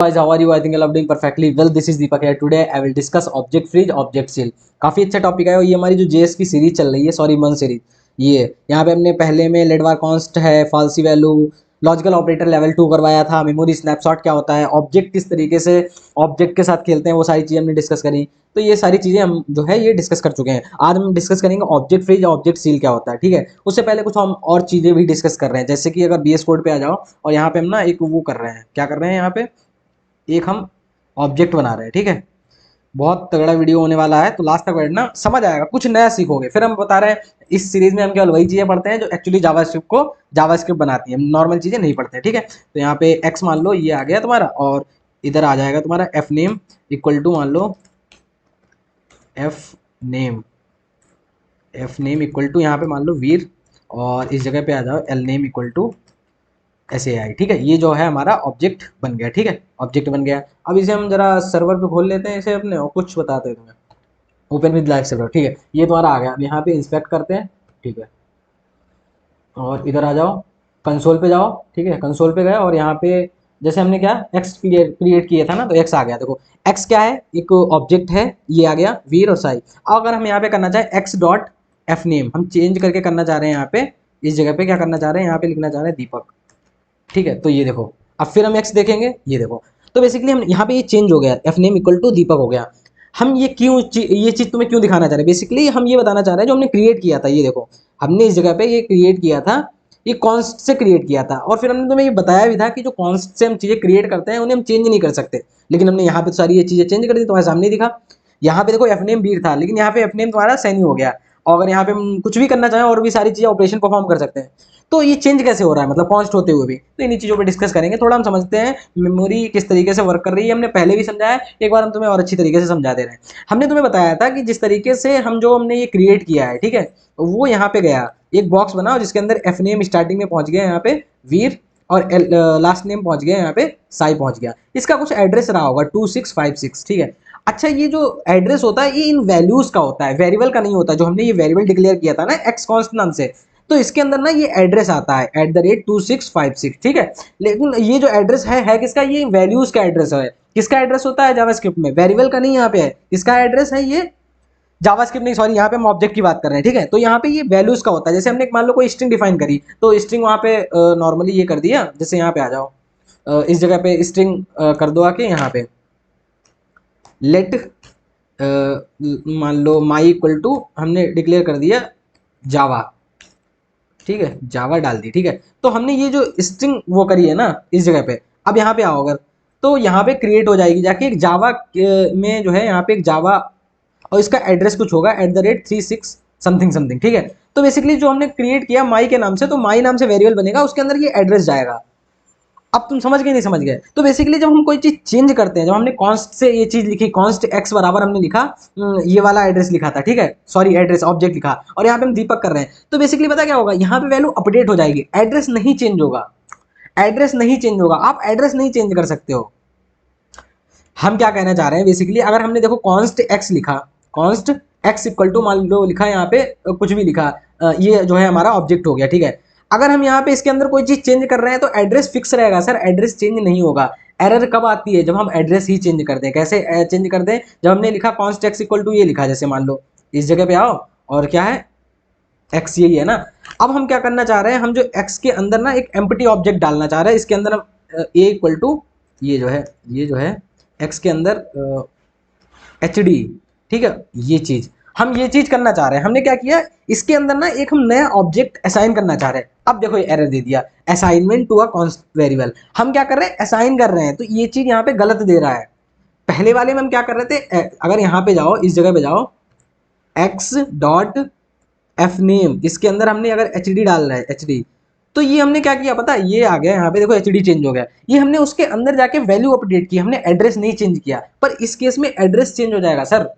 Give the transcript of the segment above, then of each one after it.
Guys, how are you? I think I'm doing perfectly well. This is Deepak here. Today I will discuss object freeze, object seal. काफी अच्छा topic है और ये हमारी जो JS की सीरीज चल रही है, सॉरी मन सीरीज। ये यहाँ पे हमने पहले में लेडवार कॉन्स्ट है, फाल्सी वैल्यू, लॉजिकल ऑपरेटर लेवल 2 करवाया था, मेमोरी स्नैपशॉट क्या होता है, ऑब्जेक्ट किस तरीके से ऑब्जेक्ट के साथ खेलते हैं, वो सारी चीजें हमने डिस्कस करी। तो ये सारी चीजें हम जो है ये डिस्कस कर चुके हैं। आज हम डिस्कस करेंगे ऑब्जेक्ट फ्रीज, ऑब्जेक्ट सील क्या होता है। ठीक है, उससे पहले कुछ हम और चीजें भी डिस्कस कर रहे हैं, जैसे कि अगर बीएस कोड पे आ जाओ और यहाँ पे हम ना एक वो कर रहे हैं, क्या कर रहे हैं यहाँ पे, एक हम ऑब्जेक्ट बना रहे हैं। ठीक है, बहुत तगड़ा वीडियो होने वाला है, तो लास्ट तक बैठना, समझ आएगा, कुछ नया सीखोगे। फिर हम बता रहे हैं इस सीरीज में हम केवल वही चीजें पढ़ते हैं जो एक्चुअली जावास्क्रिप्ट को जावास्क्रिप्ट बनाती है, नॉर्मल चीजें नहीं पढ़ते हैं। ठीक है, तो यहाँ पे एक्स मान लो ये आ गया तुम्हारा, और इधर आ जाएगा तुम्हारा एफ नेम इक्वल टू मान लो F name, F name equal to यहाँ पे मान लो वीर, और इस जगह पे आ जाओ L name equal to SAI। ठीक है, ये जो है हमारा ऑब्जेक्ट बन गया। ठीक है, ऑब्जेक्ट बन गया। अब इसे हम जरा सर्वर पे खोल लेते हैं इसे अपने, और कुछ बताते हैं तुम्हें। Open with live server. ठीक है, ये तुम्हारा आ गया। अब यहाँ पे इंस्पेक्ट करते हैं। ठीक है, और इधर आ जाओ, कंसोल पे जाओ। ठीक है, कंसोल पे गए और यहाँ पे जैसे हमने क्या एक्स क्रिएट किया था ना, तो एक्स आ गया। देखो एक्स क्या है, एक ऑब्जेक्ट है, ये आ गया वीर और साई। अब अगर हम यहाँ पे करना चाहें एक्स डॉट एफ नेम, हम चेंज करके करना चाह रहे हैं, यहाँ पे इस जगह पे क्या करना चाह रहे हैं, यहाँ पे लिखना चाह रहे हैं दीपक। ठीक है, तो ये देखो, अब फिर हम एक्स देखेंगे, ये देखो, तो बेसिकली हम यहाँ पे ये चेंज हो गया, एफ नेम इक्वल टू दीपक हो गया। हम ये क्यों ये चीज तुम्हें क्यों दिखाना चाह रहे हैं, बेसिकली हम ये बताना चाह रहे हैं जो हमने क्रिएट किया था, ये देखो हमने इस जगह पे ये क्रिएट किया था, ये कॉन्स्ट से क्रिएट किया था, और फिर हमने तुम्हें ये बताया भी था कि जो कॉन्स्ट से हम चीजें क्रिएट करते हैं उन्हें हम चेंज नहीं कर सकते, लेकिन हमने यहाँ पे तो सारी ये चीजें चेंज कर दी, तुम्हारे सामने दिखा। यहाँ पे देखो एफ नेम बीर था, लेकिन यहाँ पे एफ नेम तुम्हारा सैनी हो गया, और अगर यहाँ पे हम कुछ भी करना चाहें और भी सारी चीजें ऑपरेशन परफॉर्म कर सकते हैं। तो ये चेंज कैसे हो रहा है, मतलब कॉन्स्ट होते हुए भी, तो इन्हीं चीजों पे डिस्कस करेंगे। थोड़ा हम समझते हैं मेमोरी किस तरीके से वर्क कर रही है, हमने पहले भी समझाया, एक बार हम तुम्हें और अच्छी तरीके से समझा दे रहे हैं। हमने तुम्हें बताया था कि जिस तरीके से हमने ये क्रिएट किया है, ठीक है, वो यहाँ पे गया, एक बॉक्स बना जिसके अंदर एफ नेम स्टार्टिंग में पहुंच गया यहाँ पे वीर, और लास्ट नेम पहुंच गया यहाँ पे साई पहुंच गया। इसका कुछ एड्रेस रहा होगा 2656। ठीक है, अच्छा ये जो एड्रेस होता है ये इन वैल्यूज का होता है, वेरिएबल का नहीं होता। जो हमने ये वेरिएबल डिक्लेयर किया था ना एक्स कॉन्स्ट नाम से, तो इसके अंदर ना ये एड्रेस आता है @2656। ठीक है, लेकिन ये जो एड्रेस है किसका, ये वैल्यूज का एड्रेस है। किसका एड्रेस होता है जावास्क्रिप्ट में, वेरिएबल का नहीं, यहाँ पे है किसका एड्रेस है, ये जावास्क्रिप्ट नहीं, सॉरी, यहाँ पे हम ऑब्जेक्ट की बात कर रहे हैं। ठीक है, तो यहाँ पे ये वैल्यूज का होता है। जैसे हमने मान लो कोई स्ट्रिंग डिफाइन करी, तो स्ट्रिंग वहाँ पे नॉर्मली ये कर दिया, जैसे यहाँ पे आ जाओ, इस जगह पे स्ट्रिंग कर दो आके, यहाँ पे लेट मान लो माई इक्वल टू हमने डिक्लेयर कर दिया जावा। ठीक है, जावा डाल दी। ठीक है, तो हमने ये जो स्ट्रिंग वो करी है ना इस जगह पे, अब यहाँ पे आओ अगर, तो यहाँ पे क्रिएट हो जाएगी जाके एक जावा में जो है, यहाँ पे एक जावा, और इसका एड्रेस कुछ होगा @36 समथिंग समथिंग। ठीक है, तो बेसिकली जो हमने क्रिएट किया माई के नाम से, तो माई नाम से वेरिएबल बनेगा, उसके अंदर ये एड्रेस जाएगा। अब तुम समझ गए नहीं समझ गए, तो बेसिकली जब हम कोई चीज चेंज करते हैं, जब हमने कॉन्स्ट से ये चीज लिखी, कॉन्स्ट एक्स बराबर हमने लिखा, ये वाला एड्रेस लिखा था। ठीक है, सॉरी एड्रेस ऑब्जेक्ट लिखा, और यहाँ पे हम दीपक कर रहे हैं, तो बेसिकली पता क्या होगा, यहाँ पे वैल्यू अपडेट हो जाएगी, एड्रेस नहीं चेंज होगा, एड्रेस नहीं चेंज होगा, आप एड्रेस नहीं चेंज कर सकते हो। हम क्या कहना चाह रहे हैं, बेसिकली अगर हमने देखो कॉन्स्ट एक्स लिखा, कॉन्स्ट एक्स इक्वल टू मान लो लिखा यहाँ पे कुछ भी लिखा, ये जो है हमारा ऑब्जेक्ट हो गया। ठीक है, अगर हम यहाँ पे इसके अंदर कोई चीज चेंज कर रहे हैं तो एड्रेस फिक्स रहेगा सर, एड्रेस चेंज नहीं होगा। एरर कब आती है, जब हम एड्रेस ही चेंज कर दें। कैसे चेंज कर दें, जब हमने लिखा कॉन्स्ट एक्स इक्वल टू ये लिखा, जैसे मान लो इस जगह पे आओ, और क्या है एक्स यही है ना। अब हम क्या करना चाह रहे हैं, हम जो एक्स के अंदर ना एक एम्प्टी ऑब्जेक्ट डालना चाह रहे हैं, इसके अंदर हम ए इक्वल टू ये जो है एक्स के अंदर HD। ठीक है, ये चीज हम ये चीज करना चाह रहे हैं, हमने क्या किया, इसके अंदर ना एक हम नया ऑब्जेक्ट असाइन करना चाह रहे हैं। अब देखो ये एरर दे दिया, assignment to a const variable. हम क्या कर रहे हैं, असाइन कर रहे हैं, तो ये चीज यहाँ पे गलत दे रहा है। पहले वाले में हम क्या कर रहे थे, अगर यहाँ पे जाओ, इस जगह पे जाओ, एक्स डॉट एफ नेम, इसके अंदर हमने अगर HD डाल रहा है, HD, तो ये हमने क्या किया पता है, ये आ गया यहाँ पे देखो HD चेंज हो गया, ये हमने उसके अंदर जाके वैल्यू अपडेट की, हमने एड्रेस नहीं चेंज किया। पर इस केस में एड्रेस चेंज हो जाएगा सर।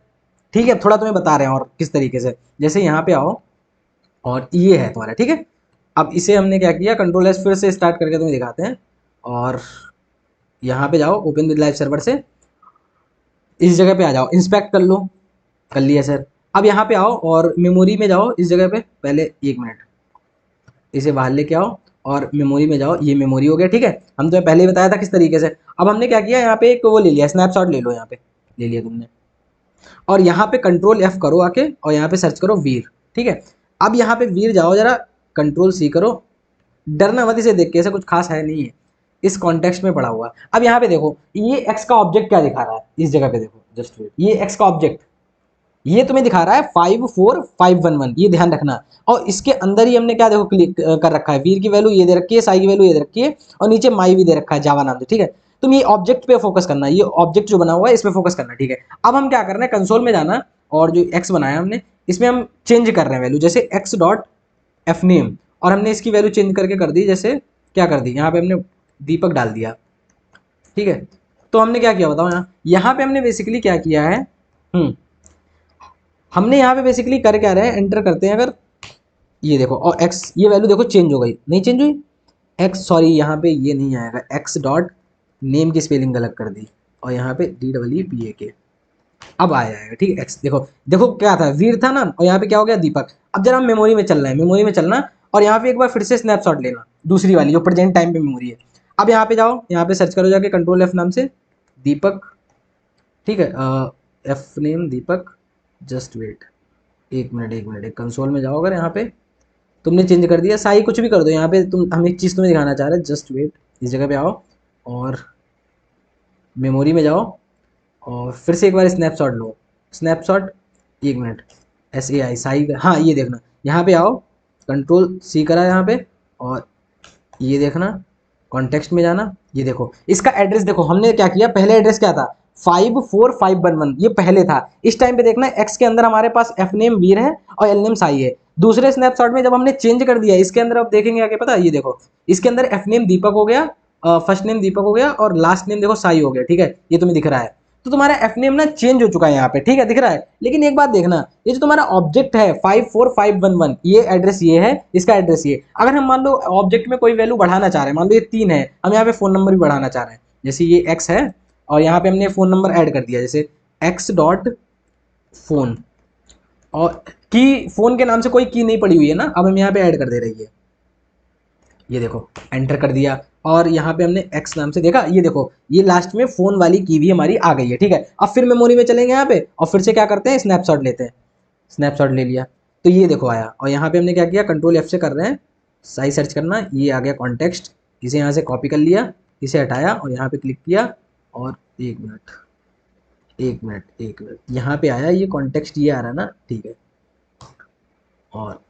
ठीक है, थोड़ा तुम्हें बता रहे हैं और किस तरीके से, जैसे यहाँ पे आओ, और ये है तुम्हारा। ठीक है, अब इसे हमने क्या किया, कंट्रोल S फिर से स्टार्ट करके तुम्हें दिखाते हैं, और यहाँ पे जाओ ओपन विद लाइव सर्वर से, इस जगह पे आ जाओ, इंस्पेक्ट कर लो, कर लिया सर। अब यहाँ पे आओ और मेमोरी में जाओ, इस जगह पे पहले 1 मिनट इसे बाहर लेके आओ, और मेमोरी में जाओ, ये मेमोरी हो गया, ठीक है। हम तुम्हें पहले ही बताया था किस तरीके से। अब हमने क्या किया, यहाँ पे एक वो ले लिया, स्नैपशॉट ले लो, यहाँ पे ले लिया तुमने, और यहाँ पे कंट्रोल F करो आके, और यहाँ पे सर्च करो वीर, ठीक है। अब यहाँ पे वीर जाओ जरा, कंट्रोल C करो, डरना मत इसे देख के, ऐसा कुछ खास है नहीं है, इस कॉन्टेक्स्ट में पड़ा हुआ। अब यहाँ पे देखो ये एक्स का ऑब्जेक्ट क्या दिखा रहा है, इस जगह पे देखो, जस्ट वेट, ये एक्स का ऑब्जेक्ट ये तुम्हें दिखा रहा है 54511, ये ध्यान रखना। और इसके अंदर ही हमने क्या देखो क्लिक कर रखा है, वीर की वैल्यू ये दे रखी है, साई की वैल्यू ये दे रखी है, और नीचे माई भी दे रखा है जावा नाम से, ठीक है। तुम ये ऑब्जेक्ट पे फोकस करना, ये ऑब्जेक्ट जो बना हुआ है इस पे फोकस करना, ठीक है। अब हम क्या कर रहे हैं, कंसोल में जाना, और जो एक्स बनाया हमने इसमें हम चेंज कर रहे हैं वैल्यू, जैसे एक्स डॉट एफ नेम, और हमने इसकी वैल्यू चेंज करके कर दी, जैसे क्या कर दी, यहाँ पे हमने दीपक डाल दिया, ठीक है। तो हमने क्या किया बताओ, यहाँ पे हमने बेसिकली क्या किया है, हमने यहाँ पे बेसिकली कर क्या रहे हैं, एंटर करते हैं अगर, ये देखो, और एक्स ये वैल्यू देखो चेंज हो गई, नहीं चेंज हुई, एक्स सॉरी यहाँ पे ये नहीं आएगा, एक्स डॉट नेम की स्पेलिंग गलत कर दी, और यहाँ पे DEEPAK, अब आ जाएगा, ठीक है। एक्स देखो, देखो क्या था, वीर था ना, और यहाँ पे क्या हो गया, दीपक। अब जरा हम मेमोरी में चल रहे हैं, मेमोरी में चलना, और यहाँ पे एक बार फिर से स्नैपशॉट लेना, दूसरी वाली जो प्रेजेंट टाइम पे मेमोरी है। अब यहाँ पे जाओ, यहाँ पे सर्च करो जाके कंट्रोल F नाम से दीपक, ठीक है, एफ नेम दीपक, जस्ट वेट, एक मिनट एक मिनट, एक कंसोल में जाओ, अगर यहाँ पे तुमने चेंज कर दिया, साई कुछ भी कर दो, यहाँ पे तुम, हम एक चीज़ तुम्हें दिखाना चाह रहे हैं, जस्ट वेट, इस जगह पे आओ और मेमोरी में जाओ, और फिर से एक बार स्नैपशॉट लो, स्नैपशॉट, एक मिनट, SAI साई, हाँ ये देखना, यहाँ पे आओ, कंट्रोल C करा यहाँ पे, और ये देखना, कॉन्टेक्स्ट में जाना, ये देखो इसका एड्रेस देखो, हमने क्या किया, पहले एड्रेस क्या था 54511, ये पहले था। इस टाइम पे देखना एक्स के अंदर हमारे पास एफ नेम वीर है और एल नेम साई है। दूसरे स्नैपशॉट में जब हमने चेंज कर दिया इसके अंदर, अब देखेंगे आगे पता, ये देखो इसके अंदर एफ नेम दीपक हो गया, फर्स्ट नेम दीपक हो गया, और लास्ट नेम देखो साई हो गया, ठीक है, ये तुम्हें दिख रहा है। तो तुम्हारा एफ नेम ना चेंज हो चुका है यहाँ पे, ठीक है, दिख रहा है। लेकिन एक बात देखना, ये जो तुम्हारा ऑब्जेक्ट है 54511, ये एड्रेस ये है, इसका एड्रेस ये। अगर हम मान लो ऑब्जेक्ट में कोई वैल्यू बढ़ाना चाह रहे हैं, मान लो ये 3 है, हम यहाँ पे फोन नंबर भी बढ़ाना चाह रहे हैं, जैसे ये एक्स है, और यहाँ पे हमने फ़ोन नंबर ऐड कर दिया, जैसे एक्स डॉट फोन, और की फ़ोन के नाम से कोई की नहीं पड़ी हुई है ना, अब हम यहाँ पे ऐड कर दे रही है, ये देखो एंटर कर दिया, और यहाँ पे हमने एक्स नाम से देखा, ये देखो ये लास्ट में फ़ोन वाली की भी हमारी आ गई है, ठीक है। अब फिर मेमोरी में चलेंगे यहाँ पे, और फिर से क्या करते हैं, स्नैपशॉट लेते हैं, स्नैपशॉट ले लिया, तो ये देखो आया, और यहाँ पे हमने क्या किया, कंट्रोल F से कर रहे हैं, सही सर्च करना, ये आ गया कॉन्टेक्स्ट, इसे यहाँ से कॉपी कर लिया, इसे हटाया और यहाँ पे क्लिक किया, और एक मिनट एक मिनट एक मिनट, यहाँ पे आया ये कॉन्टेक्स्ट, ये आ रहा ना, ठीक है, और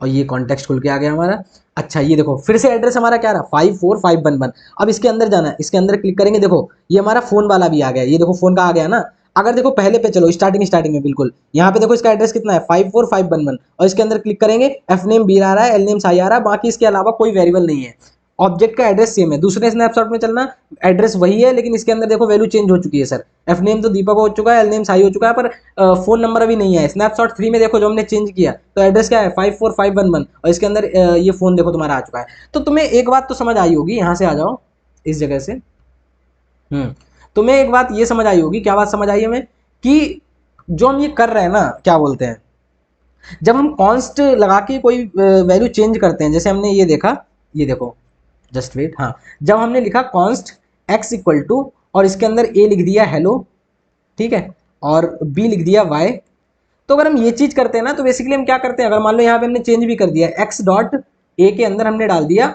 ये कॉन्टेक्स्ट खुल के आ गया हमारा। अच्छा ये देखो फिर से एड्रेस हमारा क्या रहा, 54511। अब इसके अंदर जाना है, इसके अंदर क्लिक करेंगे, देखो ये हमारा फोन वाला भी आ गया, ये देखो फोन का आ गया ना। अगर देखो पहले पे चलो, स्टार्टिंग में बिल्कुल यहाँ पे देखो इसका एड्रेस कितना है 54511, और इसके अंदर क्लिक करेंगे, एफ नेम बी आ रहा है, एल नेम साई आ रहा है, बाकी इसके अलावा कोई वेरिएबल नहीं है, ऑब्जेक्ट का एड्रेस सेम है। दूसरे स्नैपशॉट में चलना, एड्रेस वही है, लेकिन इसके अंदर देखो वैल्यू चेंज हो चुकी है सर, एफ नेम तो दीपक हो चुका है, एल नेम साई हो चुका है, पर फोन नंबर अभी नहीं है। स्नैपशॉट 3 में देखो जो हमने चेंज किया, तो एड्रेस क्या है 54511, और इसके अंदर ये फोन देखो तुम्हारा आ चुका है। तो तुम्हें एक बात तो समझ आई होगी, यहाँ से आ जाओ इस जगह से, तुम्हें एक बात ये समझ आई होगी, क्या बात समझ आई हमें, कि जो हम ये कर रहे हैं ना, क्या बोलते हैं, जब हम कॉन्स्ट लगा के कोई वैल्यू चेंज करते हैं, जैसे हमने ये देखा, ये देखो जस्ट वेट, हाँ, जब हमने लिखा कॉन्स्ट x इक्वल टू, और इसके अंदर a लिख दिया हेलो, ठीक है, और b लिख दिया y, तो अगर हम ये चीज करते हैं ना, तो बेसिकली हम क्या करते हैं, अगर मान लो यहाँ पे हमने चेंज भी कर दिया, x डॉट a के अंदर हमने डाल दिया,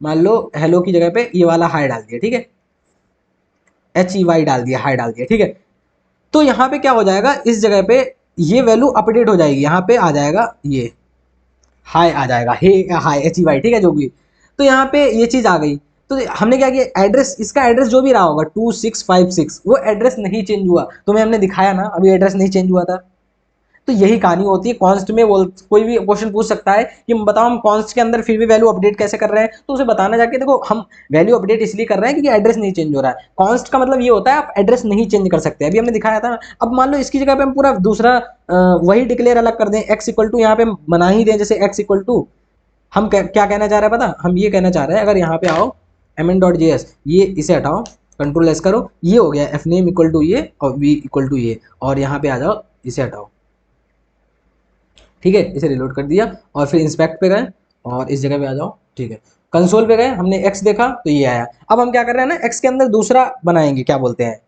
मान लो हेलो की जगह पे ये वाला हाई डाल दिया, ठीक है, HEY डाल दिया, हाई डाल दिया, ठीक है। तो यहाँ पे क्या हो जाएगा, इस जगह पे ये वैल्यू अपडेट हो जाएगी, यहाँ पे आ जाएगा ये हाई आ जाएगा, हे हाई HEY, ठीक है, जो भी। तो यहाँ पे ये चीज़ आ गई, तो हमने क्या किया, एड्रेस, इसका एड्रेस जो भी रहा होगा 2656, वो एड्रेस नहीं चेंज हुआ, तुम्हें हमने दिखाया ना, अभी एड्रेस नहीं चेंज हुआ था। तो यही कहानी होती है कॉन्स्ट में। कोई भी क्वेश्चन पूछ सकता है कि बताओ हम कॉन्स्ट के अंदर फिर भी वैल्यू अपडेट कैसे कर रहे हैं, तो उसे बताना जाके देखो हम वैल्यू अपडेट इसलिए कर रहे हैं क्योंकि एड्रेस नहीं चेंज हो रहा है। कॉन्स्ट का मतलब ये होता है आप एड्रेस नहीं चेंज कर सकते, अभी हमने दिखाया था। अब मान लो इसकी जगह पे हम पूरा दूसरा वही डिक्लेयर अलग कर दें, एक्स इक्वल टू यहाँ पे बना ही दें, जैसे एक्स इक्वल टू, हम क्या कहना चाह रहे हैं पता, हम ये कहना चाह रहे हैं, अगर यहाँ पे आओ mn.js, ये इसे हटाओ, कंट्रोल एस करो, ये हो गया एफ नेम इक्वल टू ये और वी इक्वल टू ये, और यहाँ पे आ जाओ, इसे हटाओ, ठीक है, इसे रिलोड कर दिया, और फिर इंस्पेक्ट पे गए, और इस जगह पे आ जाओ, ठीक है। कंसोल पे गए, हमने एक्स देखा तो ये आया। अब हम क्या कर रहे हैं ना, एक्स के अंदर दूसरा बनाएंगे, क्या बोलते हैं,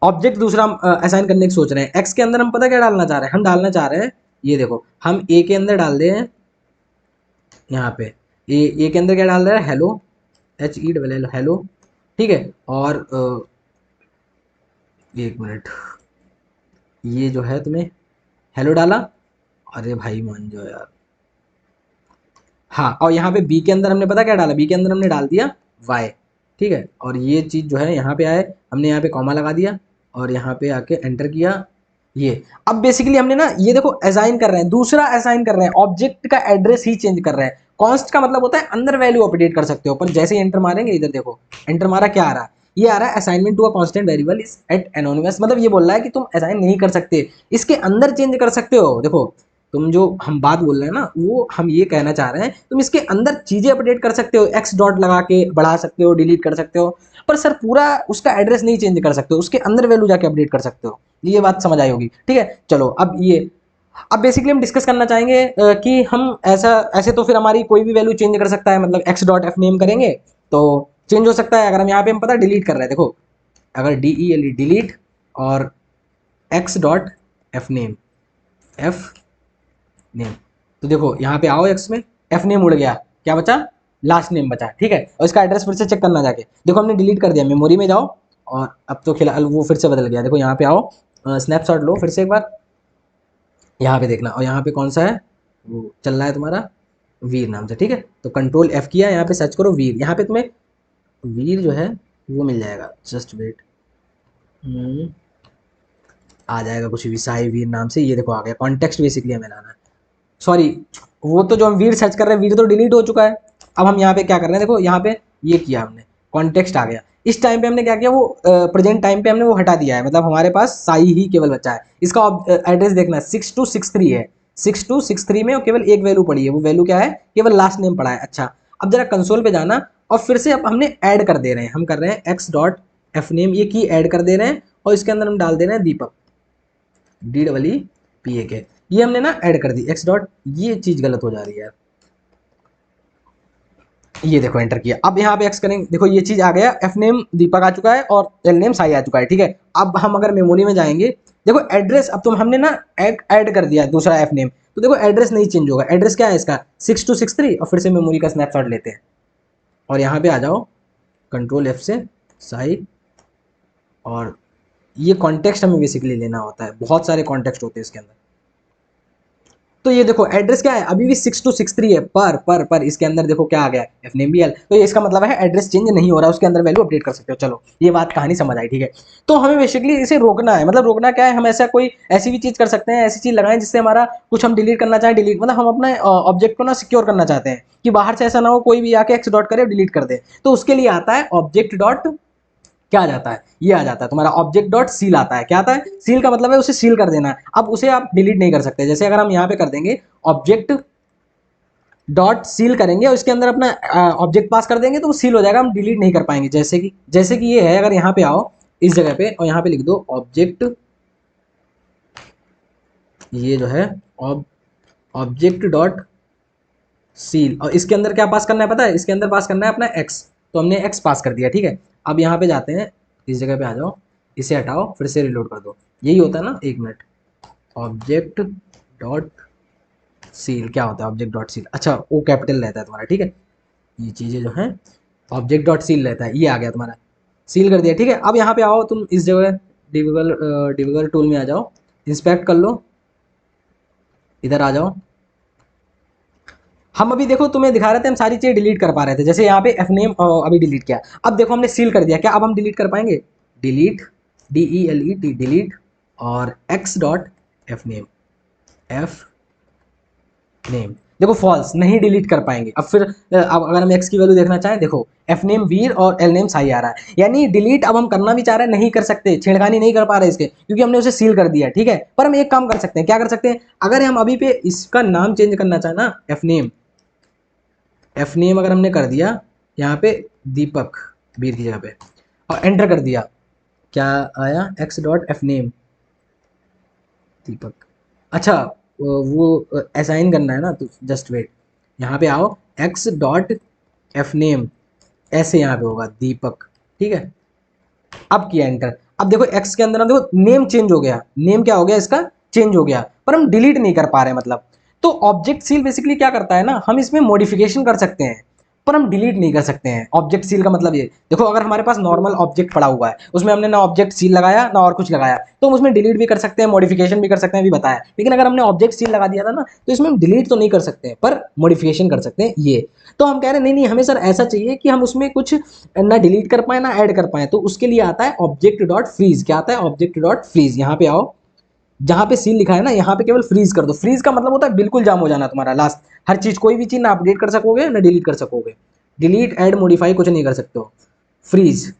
ऑब्जेक्ट दूसरा असाइन करने की सोच रहे हैं। एक्स के अंदर हम पता क्या डालना चाह रहे हैं, हम डालना चाह रहे हैं, ये देखो, हम ए के अंदर डाल दे हैं यहाँ पे, ए के अंदर क्या डाल रहे हैं, हेलो, HELL हेलो, ठीक है। और एक मिनट, ये जो है तुम्हें हेलो डाला, अरे भाई मान जाओ यार, हाँ। और यहाँ पे बी के अंदर हमने पता क्या डाला, बी के अंदर हमने डाल दिया वाई, ठीक है। और ये चीज़ जो है यहाँ पे आए, हमने यहाँ पे कॉमा लगा दिया और यहाँ पे आके एंटर किया, ये। अब बेसिकली हमने ना, ये देखो असाइन कर रहे हैं, दूसरा असाइन कर रहे हैं, ऑब्जेक्ट का एड्रेस ही चेंज कर रहे हैं। कॉन्स्ट का मतलब होता है अंदर वैल्यू अपडेट कर सकते हो, पर जैसे ही एंटर मारेंगे, इधर देखो एंटर मारा, क्या आ रहा है, ये आ रहा है assignment to a constant variable is at anonymous, मतलब ये बोल रहा है कि तुम असाइन नहीं कर सकते, इसके अंदर चेंज कर सकते हो। देखो तुम जो हम बात बोल रहे हैं ना, वो हम ये कहना चाह रहे हैं, तुम इसके अंदर चीजें अपडेट कर सकते हो, एक्स डॉट लगा के बढ़ा सकते हो, डिलीट कर सकते हो, पर सर पूरा उसका एड्रेस नहीं चेंज कर सकते हो, उसके अंदर वैल्यू जाके अपडेट कर सकते हो। ये बात समझ आई होगी, ठीक है। चलो अब ये, अब बेसिकली हम डिस्कस करना चाहेंगे कि हम ऐसा, ऐसे तो फिर हमारी कोई भी वैल्यू चेंज कर सकता है, मतलब एक्स डॉट एफ नेम करेंगे तो चेंज हो सकता है। अगर हम यहाँ पे हम पता डिलीट कर रहे हैं, देखो अगर DELE डिलीट और x dot f name, F name, तो देखो यहाँ पे आओ, एक्स में एफ नेम उड़ गया, क्या बचा, लास्ट नेम बचा, ठीक है। और इसका एड्रेस फिर से चेक करना जाके, देखो हमने डिलीट कर दिया, मेमोरी में जाओ, और अब तो फिलहाल वो फिर से बदल गया, देखो यहाँ पे आओ, स्नैपशॉट लो फिर से एक बार, यहाँ पे देखना, और यहाँ पे कौन सा है, वो चल रहा है तुम्हारा वीर नाम से, ठीक है। तो कंट्रोल F किया, यहाँ पे सर्च करो वीर, यहाँ पे तुम्हें वीर जो है वो मिल जाएगा, जस्ट वेट, आ जाएगा कुछ विसाई वीर नाम से, ये देखो आ गया, कॉन्टेक्स्ट बेसिकली हमें लाना है, सॉरी, वो तो जो हम वीर सर्च कर रहे हैं, वीर तो डिलीट हो चुका है। अब हम यहाँ पे क्या कर रहे हैं, देखो यहाँ पे ये किया हमने, कॉन्टेक्स्ट आ गया, इस टाइम पे हमने क्या किया, वो प्रेजेंट टाइम पे हमने वो हटा दिया है, मतलब हमारे पास साई ही केवल बचा है। इसका एड्रेस देखना 6263 है, 6263 में केवल एक वैल्यू पड़ी है, वो वैल्यू क्या है, केवल लास्ट नेम पड़ा है। अच्छा, अब जरा कंसोल पे जाना, और फिर से अब हमने ऐड कर दे रहे हैं, हम कर रहे हैं एक्स डॉट एफ नेम, ये की ऐड कर दे रहे हैं, और इसके अंदर हम डाल दे रहे हैं दीपक, DEEPAK, ये हमने ना ऐड कर दी एक्स डॉट, ये चीज गलत हो जा रही है, ये देखो एंटर किया, अब यहाँ पे एक्स करेंगे, देखो ये चीज आ गया, एफ नेम दीपक आ चुका है और एल नेम साई आ चुका है, ठीक है। अब हम अगर मेमोरी में जाएंगे, देखो एड्रेस, अब तुम हमने ना ऐड कर दिया दूसरा एफ नेम, तो देखो एड्रेस नहीं चेंज होगा, एड्रेस क्या है इसका 6263, और फिर से मेमोरी का स्नैपशॉट लेते हैं, और यहाँ पे आ जाओ, कंट्रोल F से साई, और ये कॉन्टेक्स्ट हमें बेसिकली लेना होता है, बहुत सारे कॉन्टेक्स्ट होते हैं इसके अंदर। तो ये देखो एड्रेस क्या है, अभी भी 6263 है, पर इसके अंदर देखो क्या आ गया, एफ नेम बी एल, तो ये इसका मतलब है एड्रेस चेंज नहीं हो रहा, उसके अंदर वैल्यू अपडेट कर सकते हो। चलो ये बात कहानी समझ आई, ठीक है। तो हमें बेसिकली इसे रोकना है, मतलब रोकना क्या है, हम ऐसा कोई ऐसी भी चीज कर सकते हैं, ऐसी चीज लगाएं जिससे हमारा कुछ हम डिलीट करना चाहें, डिलीट मतलब हम अपने ऑब्जेक्ट को ना सिक्योर करना चाहते हैं, कि बाहर से ऐसा ना हो कोई भी आके एक्स डॉट करे डिलीट कर दे, तो उसके लिए आता है ऑब्जेक्ट डॉट, क्या आ जाता है, ये आ जाता है तुम्हारा ऑब्जेक्ट डॉट सील आता है। क्या आता है, सील का मतलब है उसे सील कर देना है, अब उसे आप डिलीट नहीं कर सकते। जैसे अगर हम यहाँ पे कर देंगे ऑब्जेक्ट डॉट सील करेंगे और इसके अंदर अपना ऑब्जेक्ट पास कर देंगे, तो वो सील हो जाएगा, हम डिलीट नहीं कर पाएंगे। जैसे कि ये है, अगर यहाँ पे आओ इस जगह पे और यहाँ पे लिख दो ऑब्जेक्ट, ये जो है ऑब्जेक्ट डॉट सील, और इसके अंदर क्या पास करना है पता है, इसके अंदर पास करना है अपना एक्स, तो हमने एक्स पास कर दिया, ठीक है। अब यहाँ पे जाते हैं, इस जगह पे आ जाओ, इसे हटाओ, फिर से रिलोड कर दो, यही होता है ना, एक मिनट, ऑब्जेक्ट डॉट सील क्या होता है, ऑब्जेक्ट डॉट सील, अच्छा वो कैपिटल रहता है तुम्हारा, ठीक है। ये चीज़ें जो हैं ऑब्जेक्ट डॉट सील रहता है, ये आ गया तुम्हारा, सील कर दिया, ठीक है। अब यहाँ पे आओ तुम इस जगह डिबगर टूल में आ जाओ, इंस्पेक्ट कर लो, इधर आ जाओ, हम अभी देखो तुम्हें दिखा रहे थे हम सारी चीज़ें डिलीट कर पा रहे थे, जैसे यहाँ पे एफ नेम अभी डिलीट किया, अब देखो हमने सील कर दिया, क्या अब हम डिलीट कर पाएंगे, डिलीट DELET डिलीट, और x dot f name, F name, देखो फॉल्स, नहीं डिलीट कर पाएंगे। अब फिर अब अगर हम एक्स की वैल्यू देखना चाहें, देखो एफ नेम वीर और एल नेम साई आ रहा है, यानी डिलीट अब हम करना भी चाह रहे हैं, नहीं कर सकते, छेड़खानी नहीं कर पा रहे इसके, क्योंकि हमने उसे सील कर दिया, ठीक है। पर हम एक काम कर सकते हैं, क्या कर सकते हैं, अगर हम अभी पे इसका नाम चेंज करना चाहें ना, एफ नेम अगर हमने कर दिया यहाँ पे दीपक वीर की जगह पे, और एंटर कर दिया, क्या आया, एक्स डॉट एफ नेम दीपक, अच्छा वो असाइन करना है ना, तो जस्ट वेट, यहाँ पे आओ एक्स डॉट एफ नेम, ऐसे यहाँ पे होगा दीपक, ठीक है। अब किया एंटर। अब देखो एक्स के अंदर हम देखो नेम चेंज हो गया, नेम क्या हो गया इसका, चेंज हो गया, पर हम डिलीट नहीं कर पा रहे मतलब। तो ऑब्जेक्ट सील बेसिकली क्या करता है ना, हम इसमें मॉडिफिकेशन कर सकते हैं पर हम डिलीट नहीं कर सकते हैं। ऑब्जेक्ट सील का मतलब ये देखो, अगर हमारे पास नॉर्मल ऑब्जेक्ट पड़ा हुआ है, उसमें हमने ना ऑब्जेक्ट सील लगाया ना और कुछ लगाया, तो हम उसमें डिलीट भी कर सकते हैं, मॉडिफिकेशन भी कर सकते हैं, अभी बताया। लेकिन अगर हमने ऑब्जेक्ट सील लगा दिया था ना, तो इसमें हम डिलीट तो नहीं कर सकते हैं पर मॉडिफिकेशन कर सकते हैं ये। तो हम कह रहे हैं नहीं नहीं, हमें सर ऐसा चाहिए कि हम उसमें कुछ ना डिलीट कर पाए ना ऐड कर पाए, तो उसके लिए आता है ऑब्जेक्ट डॉट फ्रीज। क्या आता है, ऑब्जेक्ट डॉट फ्रीज। यहाँ पे आओ, जहां पे सील लिखा है ना, यहाँ पे केवल फ्रीज कर दो। फ्रीज का मतलब होता है बिल्कुल जाम हो जाना तुम्हारा, लास्ट हर चीज, कोई भी चीज ना अपडेट कर सकोगे ना डिलीट कर सकोगे, डिलीट ऐड मॉडिफाई कुछ नहीं कर सकते हो, फ्रीज।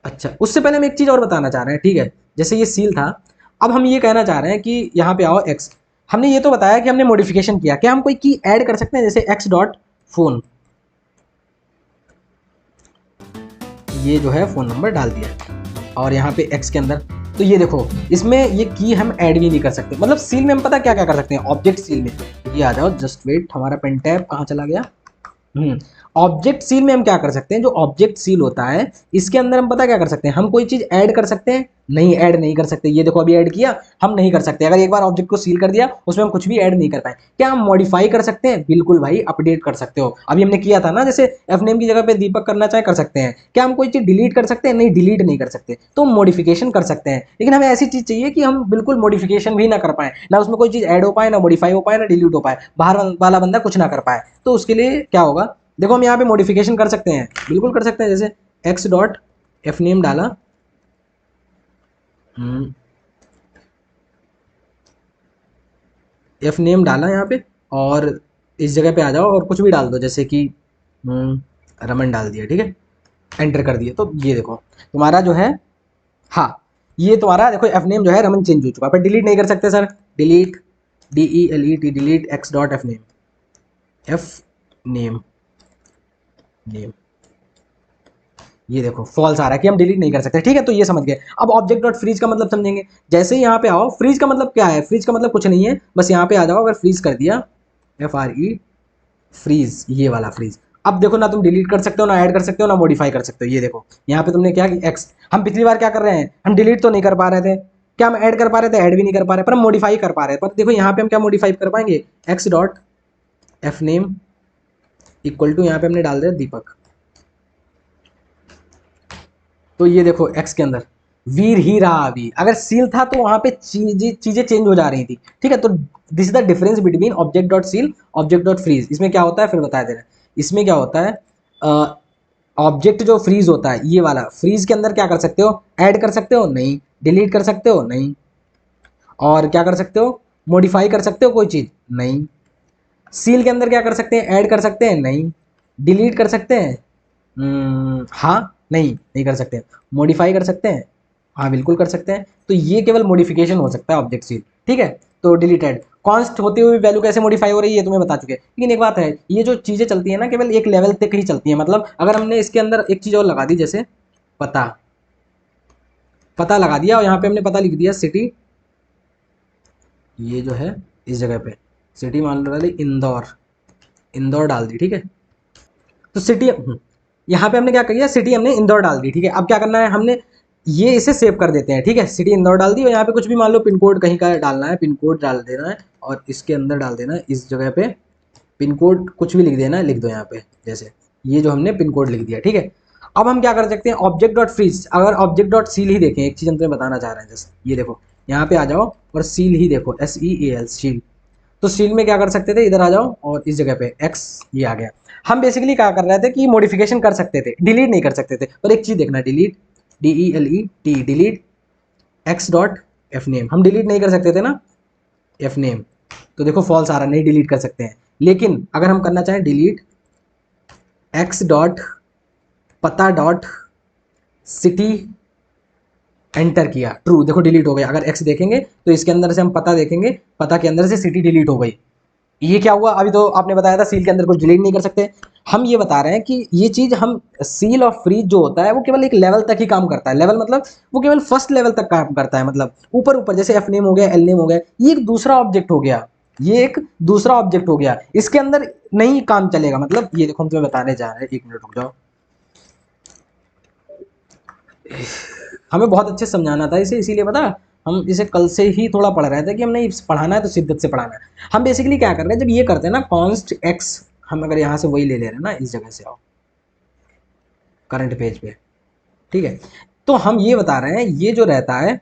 अच्छा, उससे पहले हम एक चीज और बताना चाह रहे हैं, ठीक है। जैसे ये सील था, अब हम ये कहना चाह रहे हैं कि यहाँ पे आओ एक्स, हमने ये तो बताया कि हमने मॉडिफिकेशन किया, क्या हम कोई की ऐड कर सकते हैं, जैसे एक्स डॉट फोन, ये जो है फोन नंबर डाल दिया और यहाँ पे एक्स के अंदर, तो ये देखो इसमें ये की हम ऐड भी नहीं कर सकते। मतलब सील में हम पता क्या क्या कर सकते हैं, ऑब्जेक्ट सील में, ये आ जाओ, जस्ट वेट, हमारा पेन टैब कहाँ चला गया। ऑब्जेक्ट सील में हम क्या कर सकते हैं, जो ऑब्जेक्ट सील होता है इसके अंदर हम पता क्या कर सकते हैं, हम कोई चीज ऐड कर सकते हैं, नहीं ऐड नहीं कर सकते। ये देखो अभी ऐड किया, हम नहीं कर सकते। अगर एक बार ऑब्जेक्ट को सील कर दिया, उसमें हम कुछ भी ऐड नहीं कर पाए। क्या हम मॉडिफाई कर सकते हैं, बिल्कुल भाई, अपडेट कर सकते हो। अभी हमने किया था ना, जैसे एफ नेम की जगह पे दीपक करना चाहे कर सकते हैं। क्या हम कोई चीज डिलीट कर सकते हैं, नहीं डिलीट नहीं कर सकते, तो मॉडिफिकेशन कर सकते हैं। लेकिन हमें ऐसी चीज चाहिए कि हम बिल्कुल मॉडिफिकेशन भी ना कर पाए, ना उसमें कोई चीज ऐड हो पाए, ना मॉडिफाई हो पाए, ना डिलीट हो पाए, बाहर वाला बंदा कुछ ना कर पाए। तो उसके लिए क्या होगा, देखो हम यहाँ पे मॉडिफिकेशन कर सकते हैं, बिल्कुल कर सकते हैं। जैसे एक्स डॉट एफ नेम डाला, एफ नेम डाला यहाँ पे, और इस जगह पे आ जाओ और कुछ भी डाल दो, जैसे कि रमन डाल दिया, ठीक है, एंटर कर दिया। तो ये देखो तुम्हारा जो है, हाँ, ये तुम्हारा देखो एफ नेम जो है रमन चेंज हो चुका, पर डिलीट नहीं कर सकते sir, delete, DELET, delete x dot f name, F name, name, ये देखो फॉल्स आ रहा है कि हम डिलीट नहीं कर सकते, ठीक है। तो ये समझ गए। अब ऑब्जेक्ट डॉट फ्रीज का मतलब समझेंगे। जैसे ही यहाँ पे आओ, फ्रीज का मतलब क्या है, फ्रीज का मतलब कुछ नहीं है, बस यहाँ पे आ जाओ, अगर फ्रीज कर दिया, FRE, फ्रीज, ये वाला फ्रीज। अब देखो ना तुम डिलीट कर सकते हो, ना ऐड कर सकते हो, ना मॉडिफाई कर सकते हो। ये देखो यहाँ पे तुमने क्या कि एक्स, हम पिछली बार क्या कर रहे हैं, हम डिलीट तो नहीं कर पा रहे थे, क्या हम ऐड कर पा रहे थे, ऐड भी नहीं कर पा रहे, पर हम मॉडिफाई कर पा रहे हैं। पर देखो यहाँ पे हम क्या मॉडिफाई कर पाएंगे, x dot f name equal to, यहाँ पे हमने डाल दिया दीपक। तो ये देखो एक्स के अंदर वीर ही रहा। अभी अगर सील था तो वहां पे चीजें चेंज हो जा रही थी, ठीक है। तो this is the difference between object dot seal, object dot freeze. इसमें क्या होता है फिर बताया दे रहा है। इसमें क्या होता है, ऑब्जेक्ट जो फ्रीज होता है, ये वाला फ्रीज के अंदर क्या कर सकते हो, ऐड कर सकते हो नहीं, डिलीट कर सकते हो नहीं, और क्या कर सकते हो, मॉडिफाई कर सकते हो कोई चीज नहीं। सील के अंदर क्या कर सकते हैं, ऐड कर सकते हैं नहीं, डिलीट कर सकते हैं, हाँ, नहीं नहीं कर सकते। मॉडिफाई कर सकते हैं, हाँ बिल्कुल कर सकते हैं। तो ये केवल मॉडिफिकेशन हो सकता है ऑब्जेक्ट सील, ठीक है। तो डिलीटेड कॉन्स्ट होते हुए वैल्यू कैसे मॉडिफाई हो रही है तुम्हें बता चुके हैं। लेकिन एक बात है, ये जो चीज़ें चलती है ना, केवल एक लेवल तक ही चलती है। मतलब अगर हमने इसके अंदर एक चीज़ और लगा दी, जैसे पता, पता लगा दिया और यहाँ पे हमने पता लिख दिया सिटी, ये जो है इस जगह पे सिटी मान लो डाली इंदौर, इंदौर डाल दी, ठीक है। तो सिटी, यहाँ पे हमने क्या किया, सिटी हमने इंदौर डाल दी, ठीक है। अब क्या करना है, हमने ये इसे सेव कर देते हैं, ठीक है। सिटी इंदौर डाल दी और यहाँ पे कुछ भी मान लो पिन कोड कहीं का डालना है, पिन कोड डाल देना है और इसके अंदर डाल देना है, इस जगह पे पिन कोड कुछ भी लिख देना है, लिख दो यहाँ पे, जैसे ये जो हमने पिन कोड लिख दिया, ठीक है। अब हम क्या कर सकते हैं, ऑब्जेक्ट डॉट फ्रीज, अगर ऑब्जेक्ट डॉट सील ही देखें, एक चीज़ हम तुम्हें बताना चाह रहे हैं, जैसे ये देखो यहाँ पे आ जाओ और सील ही देखो, SEAL, सील। तो सील में क्या कर सकते थे, इधर आ जाओ और इस जगह पे एक्स, ये आ गया। हम बेसिकली क्या कर रहे थे कि मॉडिफिकेशन कर सकते थे, डिलीट नहीं कर सकते थे। पर एक चीज देखना, delete, DELET, delete x dot f name, हम डिलीट नहीं कर सकते थे ना एफ नेम। तो देखो फॉल्स आ रहा, नहीं डिलीट कर सकते हैं। लेकिन अगर हम करना चाहें डिलीट एक्स डॉट पता डॉट सिटी, एंटर किया, ट्रू, देखो डिलीट हो गया। अगर एक्स देखेंगे तो इसके अंदर से हम पता देखेंगे, पता के अंदर से सिटी डिलीट हो गई। ये क्या हुआ, अभी तो आपने बताया था सील के अंदर कुछ डिलीट नहीं कर सकते। हम ये बता रहे हैं कि ये चीज हम, सील और फ्रीज जो होता है वो केवल एक लेवल तक ही काम करता है। लेवल मतलब वो केवल फर्स्ट लेवल तक काम करता है, मतलब ऊपर ऊपर, जैसे एफ नेम हो गया, एल नेम हो गया, ये एक दूसरा ऑब्जेक्ट हो गया। ये एक दूसरा ऑब्जेक्ट हो गया, इसके अंदर नहीं काम चलेगा। मतलब ये देखो हम तुम्हें बताने जा रहे हैं, 1 मिनट रुक जाओ, हमें बहुत अच्छे से समझाना था इसे, इसीलिए पता हम इसे कल से ही थोड़ा पढ़ रहे थे कि हमने पढ़ाना है तो शिद्दत से पढ़ाना है। हम बेसिकली क्या कर रहे हैं, जब ये करते हैं ना कॉन्स्ट एक्स, हम अगर यहाँ से वही ले रहे हैं ना, इस जगह से आओ करंट पेज पे, ठीक है, तो हम ये बता रहे हैं ये जो रहता है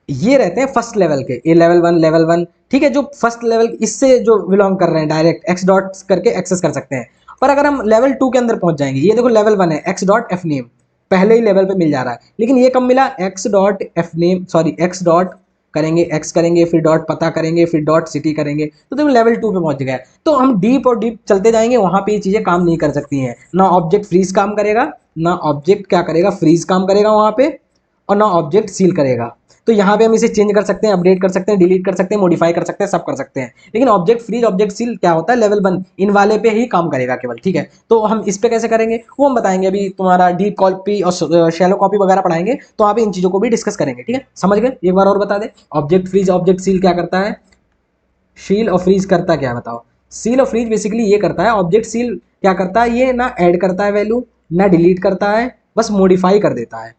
ये रहते हैं फर्स्ट लेवल के, ए लेवल 1 ठीक है, जो फर्स्ट लेवल इससे जो बिलोंग कर रहे हैं डायरेक्ट एक्स डॉट करके एक्सेस कर सकते हैं। पर अगर हम लेवल 2 के अंदर पहुंच जाएंगे, ये देखो लेवल 1 है एक्स डॉट एफ नेम, पहले ही लेवल पे मिल जा रहा है, लेकिन ये कब मिला, x dot f name sorry x dot करेंगे, एक्स करेंगे, फिर डॉट पता करेंगे, फिर डॉट सिटी करेंगे, तो देखो लेवल 2 पे पहुंच गया। तो हम डीप और डीप चलते जाएंगे, वहां पे ये चीजें काम नहीं कर सकती हैं, ना ऑब्जेक्ट फ्रीज काम करेगा, ना ऑब्जेक्ट क्या करेगा, फ्रीज काम करेगा वहां पे, और ना ऑब्जेक्ट सील करेगा। तो यहाँ पे हम इसे चेंज कर सकते हैं, अपडेट कर सकते हैं, डिलीट कर सकते हैं, मॉडिफाई कर सकते हैं, सब कर सकते हैं, लेकिन ऑब्जेक्ट फ्रीज ऑब्जेक्ट सील क्या होता है, लेवल 1 इन वाले पे ही काम करेगा केवल, ठीक है। तो हम इस पे कैसे करेंगे वो हम बताएंगे, अभी तुम्हारा डीप कॉपी और शैलो कॉपी वगैरह पढ़ाएंगे, तो वहाँ पे इन चीज़ों को भी डिस्कस करेंगे, ठीक है। समझ गए, एक बार और बता दे, ऑब्जेक्ट फ्रीज ऑब्जेक्ट सील क्या करता है, सील और फ्रीज करता क्या है बताओ। सील और फ्रीज बेसिकली ये करता है, ऑब्जेक्ट सील क्या करता है, ये ना ऐड करता है वैल्यू, ना डिलीट करता है, बस मॉडिफाई कर देता है,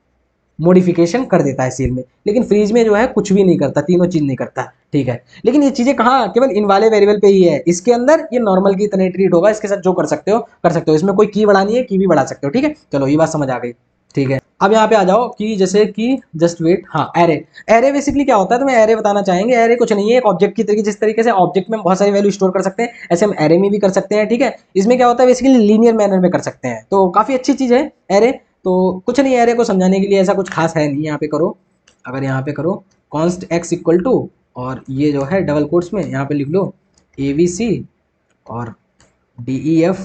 मॉडिफिकेशन कर देता है सील में, लेकिन फ्रीज में जो है कुछ भी नहीं करता, तीनों चीज नहीं करता, ठीक है। लेकिन ये चीजें कहाँ, केवल इन वाले वेरिएबल पे ही है, इसके अंदर ये नॉर्मल की तरह ट्रीट होगा, इसके साथ जो कर सकते हो कर सकते हो, इसमें कोई की बढ़ानी है की भी बढ़ा सकते हो, ठीक है। चलो ये बात समझ आ गई, ठीक है। अब यहाँ पे आ जाओ कि जैसे कि जस्ट वेट, हाँ एरे, एरे बेसिकली क्या होता है, तो मैं एरे बताना चाहेंगे। एरे कुछ नहीं है, एक ऑब्जेक्ट की तरीके, जिस तरीके से ऑब्जेक्ट में बहुत सारी वैल्यू स्टोर कर सकते हैं, ऐसे हम एरे में भी कर सकते हैं, ठीक है। इसमें क्या होता है, बेसिकली लीनियर मैनर में कर सकते हैं, तो काफी अच्छी चीज है एरे। तो कुछ नहीं, एरे को समझाने के लिए ऐसा कुछ खास है नहीं, यहाँ पे करो, अगर यहाँ पे करो कॉन्स्ट एक्स इक्वल टू, और ये जो है डबल कोट्स में यहाँ पे लिख लो ए बी सी और डी ई एफ,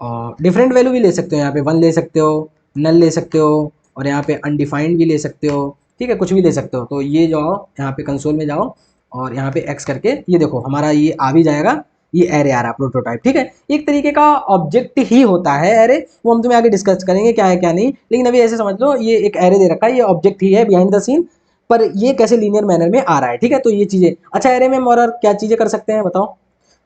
और डिफरेंट वैल्यू भी ले सकते हो, यहाँ पे 1 ले सकते हो, नल ले सकते हो, और यहाँ पे अनडिफाइंड भी ले सकते हो, ठीक है, कुछ भी ले सकते हो। तो ये जाओ यहाँ पे कंसोल में जाओ, और यहाँ पे एक्स करके ये देखो हमारा ये आ भी जाएगा, ये एरे आ रहा है प्रोटोटाइप, ठीक है। एक तरीके का ऑब्जेक्ट ही होता है एरे, वो हम तुम्हें आगे डिस्कस करेंगे क्या है क्या नहीं, लेकिन अभी ऐसे समझ लो ये एक एरे दे रखा है, ये ऑब्जेक्ट ही है बिहाइंड द सीन, पर ये कैसे लीनियर मैनर में आ रहा है, ठीक है। तो ये चीजें, अच्छा एरे में और क्या चीजें कर सकते हैं बताओ,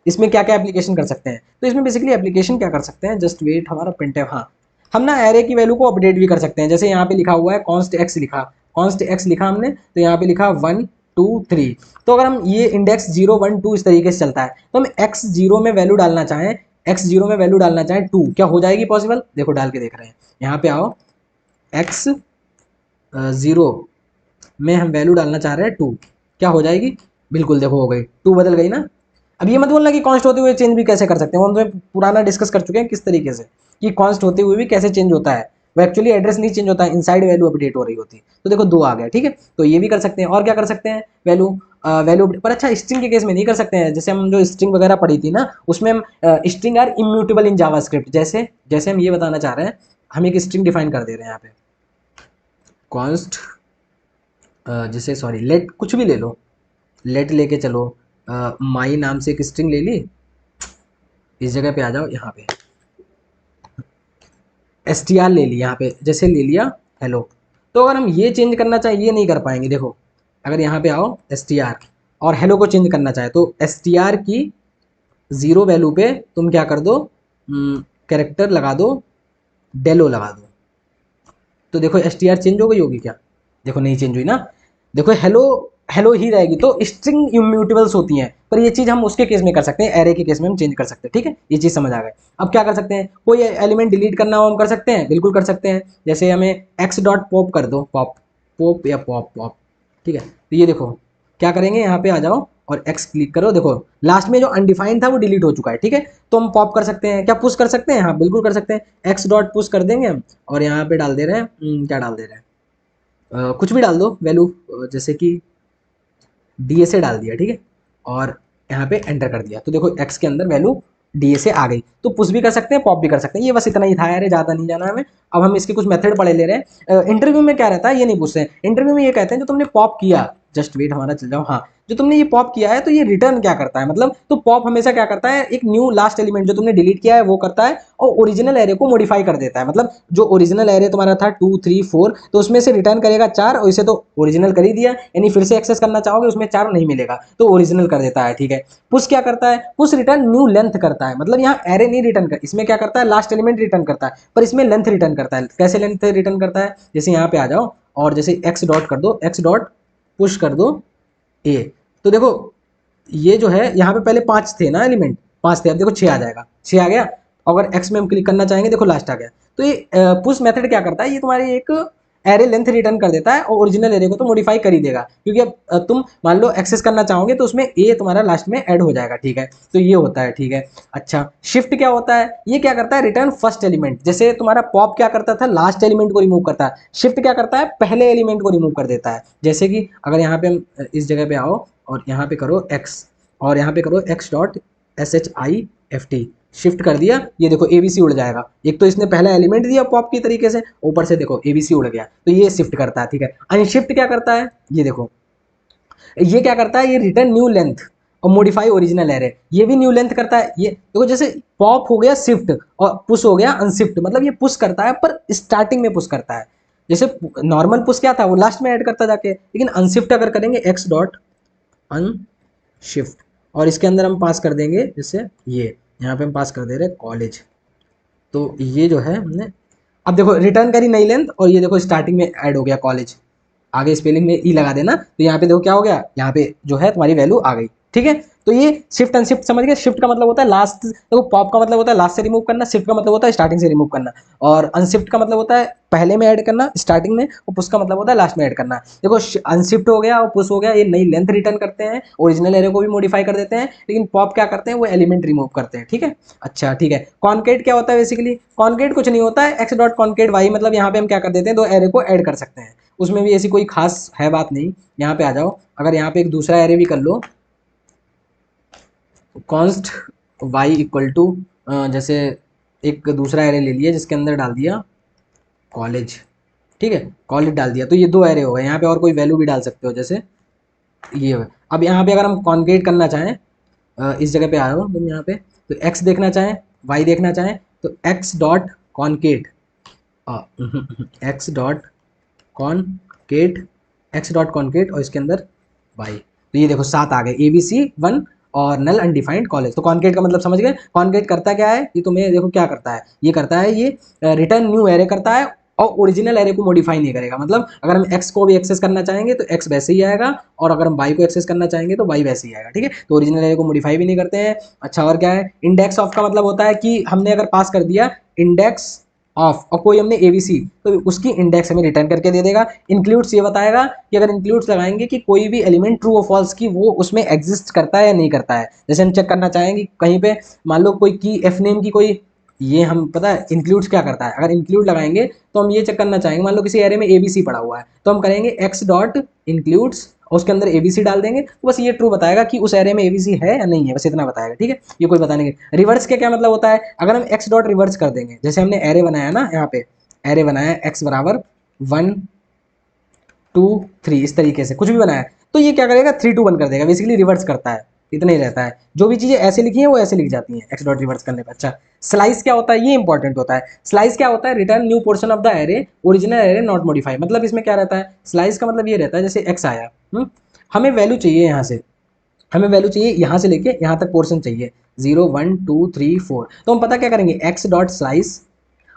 इसमें क्या क्या एप्लीकेशन कर सकते हैं, तो इसमें बेसिकली एप्लीकेशन क्या कर सकते हैं, जस्ट वेट, हमारा प्रिंट है, हाँ, हम ना एरे की वैल्यू को अपडेट भी कर सकते हैं। जैसे यहाँ पे लिखा हुआ है कॉन्स्ट एक्स लिखा, कॉन्स्ट एक्स लिखा हमने, तो यहाँ पे लिखा 1 2 3, तो अगर हम ये इंडेक्स 0 1 2 इस तरीके से चलता है, तो हम एक्स जीरो में वैल्यू डालना चाहें, एक्स जीरो में वैल्यू डालना चाहें 2, क्या हो जाएगी पॉसिबल, देखो डाल के देख रहे हैं, यहाँ पे आओ, एक्स जीरो में हम वैल्यू डालना चाह रहे हैं 2, क्या हो जाएगी, बिल्कुल देखो हो गई, 2 बदल गई ना। अब ये मत बोलना कि कॉन्स्ट होते हुए चेंज भी कैसे कर सकते हैं, हम तो पुराना डिस्कस कर चुके हैं किस तरीके से कि कॉन्स्ट होते हुए भी कैसे चेंज होता है, वो एक्चुअली एड्रेस नहीं चेंज होता है, इनसाइड वैल्यू अपडेट हो रही होती है। तो देखो 2 आ गया, ठीक है, तो ये भी कर सकते हैं। और क्या कर सकते हैं, वैल्यू वैल्यू पर, अच्छा स्ट्रिंग के केस में नहीं कर सकते हैं, जैसे हम जो स्ट्रिंग वगैरह पढ़ी थी ना, उसमें हम string are immutable in JavaScript, जैसे जैसे हम ये बताना चाह रहे हैं, हम एक स्ट्रिंग डिफाइन कर दे रहे हैं यहाँ पे, कॉन्स्ट जैसे सॉरी लेट कुछ भी ले लो, लेट लेके चलो, माई नाम से एक स्ट्रिंग ले ली, इस जगह पे आ जाओ, यहाँ पे एस टी आर ले लिया, यहाँ पे जैसे ले लिया हेलो, तो अगर हम ये चेंज करना चाहें ये नहीं कर पाएंगे, देखो अगर यहाँ पे आओ एस टी आर और हेलो को चेंज करना चाहे, तो एस टी आर की 0 वैल्यू पे तुम क्या कर दो, कैरेक्टर लगा दो, डेलो लगा दो, तो देखो एस टी आर चेंज हो गई होगी क्या, देखो नहीं चेंज हुई ना, देखो हेलो हेलो ही रहेगी। तो स्ट्रिंग इम्यूटेबल्स होती हैं, पर ये चीज़ हम उसके केस में कर सकते हैं, एरे के केस में हम चेंज कर सकते हैं, ठीक है, ये चीज़ समझ आ गए। अब क्या कर सकते हैं, कोई एलिमेंट डिलीट करना हो हम कर सकते हैं, बिल्कुल कर सकते हैं, जैसे हमें एक्स डॉट पॉप कर दो, पॉप पॉप या पॉप पॉप, ठीक है। तो ये देखो क्या करेंगे, यहाँ पे आ जाओ और एक्स क्लिक करो, देखो लास्ट में जो अनडिफाइंड था वो डिलीट हो चुका है, ठीक है। तो हम पॉप कर सकते हैं, क्या पुश कर सकते हैं, हाँ बिल्कुल कर सकते हैं, एक्स डॉट पुश कर देंगे हम, और यहाँ पे डाल दे रहे हैं क्या डाल दे रहे हैं, कुछ भी डाल दो वैल्यू, जैसे कि डी ए से डाल दिया, ठीक है, और यहाँ पे एंटर कर दिया, तो देखो एक्स के अंदर वैल्यू डी ए से आ गई। तो पुश भी कर सकते हैं, पॉप भी कर सकते हैं, ये बस इतना ही था यार, ज़्यादा नहीं जाना हमें। अब हम इसके कुछ मेथड पढ़े ले रहे हैं। इंटरव्यू में क्या रहता है ये नहीं पूछते हैं, इंटरव्यू में ये कहते हैं जो तुमने पॉप किया जस्ट वेट, हमारा चल जाओ। हाँ, जो तुमने ये पॉप किया है तो ये रिटर्न क्या करता है, मतलब तो पॉप हमेशा क्या करता है, एक न्यू लास्ट एलिमेंट जो तुमने डिलीट किया है वो करता है और ओरिजिनल एरे को मॉडिफाई कर देता है। मतलब जो ओरिजिनल एरे तुम्हारा था 2 3 4, तो उसमें से रिटर्न करेगा 4, और इसे तो ओरिजिनल कर ही दिया, यानी फिर से एक्सेस करना चाहोगे उसमें 4 नहीं मिलेगा तो ओरिजिनल कर देता है। ठीक है, पुश क्या करता है, पुश रिटर्न न्यू लेंथ करता है। मतलब यहाँ एरे नहीं रिटर्न कर, इसमें क्या करता है, लास्ट एलिमेंट रिटर्न करता है, पर इसमें लेंथ रिटर्न करता है। कैसे लेंथ रिटर्न करता है, जैसे यहाँ पे आ जाओ और जैसे एक्स डॉट कर दो, एक्स डॉट पुश कर दो ए, तो देखो ये जो है यहाँ पे पहले 5 थे ना एलिमेंट, 5 थे, अब देखो 6 आ जाएगा, 6 आ गया। अगर एक्स में हम क्लिक करना चाहेंगे, देखो लास्ट आ गया। तो ये पुश मेथड क्या करता है, ये तुम्हारी एक एरे लेंथ रिटर्न कर देता है और ओरिजिनल एरे को तो मॉडिफाई कर ही देगा, क्योंकि अब तुम मान लो एक्सेस करना चाहोगे तो उसमें ए तुम्हारा लास्ट में ऐड हो जाएगा। ठीक है, तो ये होता है। ठीक है, अच्छा शिफ्ट क्या होता है, ये क्या करता है, रिटर्न फर्स्ट एलिमेंट। जैसे तुम्हारा पॉप क्या करता था, लास्ट एलिमेंट को रिमूव करता है, शिफ्ट क्या करता है, पहले एलिमेंट को रिमूव कर देता है। जैसे कि अगर यहाँ पे हम इस जगह पे आओ और यहाँ पे करो एक्स और यहाँ पे करो x dot S H I F T, shift कर दिया, ये देखो एबीसी उड़ जाएगा। एक तो इसने पहला एलिमेंट दिया पॉप की तरीके से, ऊपर से देखो एबीसी उड़ गया, तो ये शिफ्ट करता है। ठीक है, अनशिफ्ट क्या करता है, ये देखो ये क्या करता है, ये रिटर्न न्यू लेंथ और मॉडिफाई ओरिजिनल एरे, ये भी न्यू लेंथ करता है। ये देखो जैसे पॉप हो गया शिफ्ट और पुश हो गया अनशिफ्ट, मतलब ये पुश करता है पर स्टार्टिंग में पुश करता है। जैसे नॉर्मल पुश क्या था, वो लास्ट में ऐड करता जाके, लेकिन अनशिफ्ट अगर करेंगे एक्स डॉट अनशिफ्ट और इसके अंदर हम पास कर देंगे, जैसे ये यहाँ पे हम पास कर दे रहे कॉलेज, तो ये जो है हमने अब देखो रिटर्न करी नई लेंथ और ये देखो स्टार्टिंग में ऐड हो गया कॉलेज, आगे स्पेलिंग में ई लगा देना, तो यहाँ पे देखो क्या हो गया, यहाँ पे जो है तुम्हारी वैल्यू आ गई। ठीक है, तो ये शिफ्ट अनशिफ्ट समझ गए। शिफ्ट का मतलब होता है लास्ट, देखो पॉप का मतलब होता है लास्ट से रिमूव करना, शिफ्ट का मतलब होता है स्टार्टिंग से रिमूव करना, और अनशिफ्ट का मतलब होता है पहले में ऐड करना स्टार्टिंग में, और पुश का मतलब होता है लास्ट में ऐड करना। देखो अनशिफ्ट हो गया और पुश हो गया, ये नई लेंथ रिटर्न करते हैं, ओरिजिनल एरे को भी मॉडिफाई कर देते हैं, लेकिन पॉप क्या करते हैं, वो एलिमेंट रिमूव करते हैं। ठीक है, अच्छा ठीक है। कॉन्केट क्या होता है, बेसिकली कॉन्केट कुछ नहीं होता है, एक्स डॉट कॉन्केट वाई, मतलब यहाँ पे हम क्या कर देते हैं, दो एरे को ऐड कर सकते हैं, उसमें भी ऐसी कोई खास है बात नहीं। यहाँ पे आ जाओ, अगर यहाँ पे एक दूसरा एरे भी कर लो, कॉन्स्ट वाई इक्वल टू, जैसे एक दूसरा एरे ले लिया जिसके अंदर डाल दिया कॉलेज। ठीक है, कॉलेज डाल दिया, तो ये दो एरे हो गए। यहाँ पे और कोई वैल्यू भी डाल सकते हो, जैसे ये है। अब यहाँ पे अगर हम कॉन्केट करना चाहें, इस जगह पे आए हो तुम यहाँ पे, तो एक्स देखना चाहें वाई देखना चाहें, तो x dot concat, x dot concat, x dot concat और इसके अंदर वाई, तो ये देखो 7 आ गए, ए बी सी 1 और नल अनडिफाइंड कॉलेज। तो कॉन्केट का मतलब समझ गए, कॉन्केट करता क्या है, ये तुम्हें देखो क्या करता है, ये करता है ये रिटर्न न्यू एरे करता है और ओरिजिनल एरे को मॉडिफाई नहीं करेगा। मतलब अगर हम एक्स को भी एक्सेस करना चाहेंगे तो एक्स वैसे ही आएगा, और अगर हम वाई को एक्सेस करना चाहेंगे तो वाई वैसे ही आएगा। ठीक है, तो ओरिजिनल एरे को मॉडिफाई भी नहीं करते हैं। अच्छा, और क्या है, इंडेक्स ऑफ का मतलब होता है कि हमने अगर पास कर दिया इंडेक्स ऑफ और कोई हमने एबीसी, तो उसकी इंडेक्स हमें रिटर्न करके दे देगा। इंक्लूड्स ये बताएगा कि अगर इंक्लूड्स लगाएंगे कि कोई भी एलिमेंट ट्रू और फॉल्स की वो उसमें एग्जिस्ट करता है या नहीं करता है। जैसे हम चेक करना चाहेंगे कहीं पे, मान लो कोई की एफ नेम की कोई, ये हम पता है इंक्लूड्स क्या करता है, अगर इंक्लूड लगाएंगे तो हम ये चेक करना चाहेंगे, मान लो किसी एरे में एबीसी पड़ा हुआ है, तो हम करेंगे एक्स डॉट इंक्लूड्स और उसके अंदर एबीसी डाल देंगे, तो बस ये ट्रू बताएगा कि उस एरे में एबीसी है या नहीं है, बस इतना बताएगा। ठीक है, ये कोई बताने के। रिवर्स का क्या मतलब होता है, अगर हम एक्स डॉट रिवर्स कर देंगे, जैसे हमने एरे बनाया ना, यहाँ पे एरे बनाया एक्स बराबर 1 2 3, इस तरीके से कुछ भी बनाया, तो ये क्या करेगा 3 2 1 कर देगा, बेसिकली रिवर्स करता है, इतना ही रहता है। जो भी चीजें ऐसे लिखी हैं वो ऐसे लिख जाती हैं एक्स डॉट रिवर्स करने पर। अच्छा, स्लाइस क्या होता है, ये इंपॉर्टेंट होता है। स्लाइस क्या होता है, return new portion of the array, original array not modify. मतलब इसमें क्या रहता है, स्लाइस का मतलब ये रहता है, जैसे एक्स आया, हमें वैल्यू चाहिए यहाँ से, हमें वैल्यू चाहिए यहाँ से लेके यहाँ तक पोर्शन चाहिए 0 1 2 3 4, तो हम पता क्या करेंगे, एक्स डॉट स्लाइस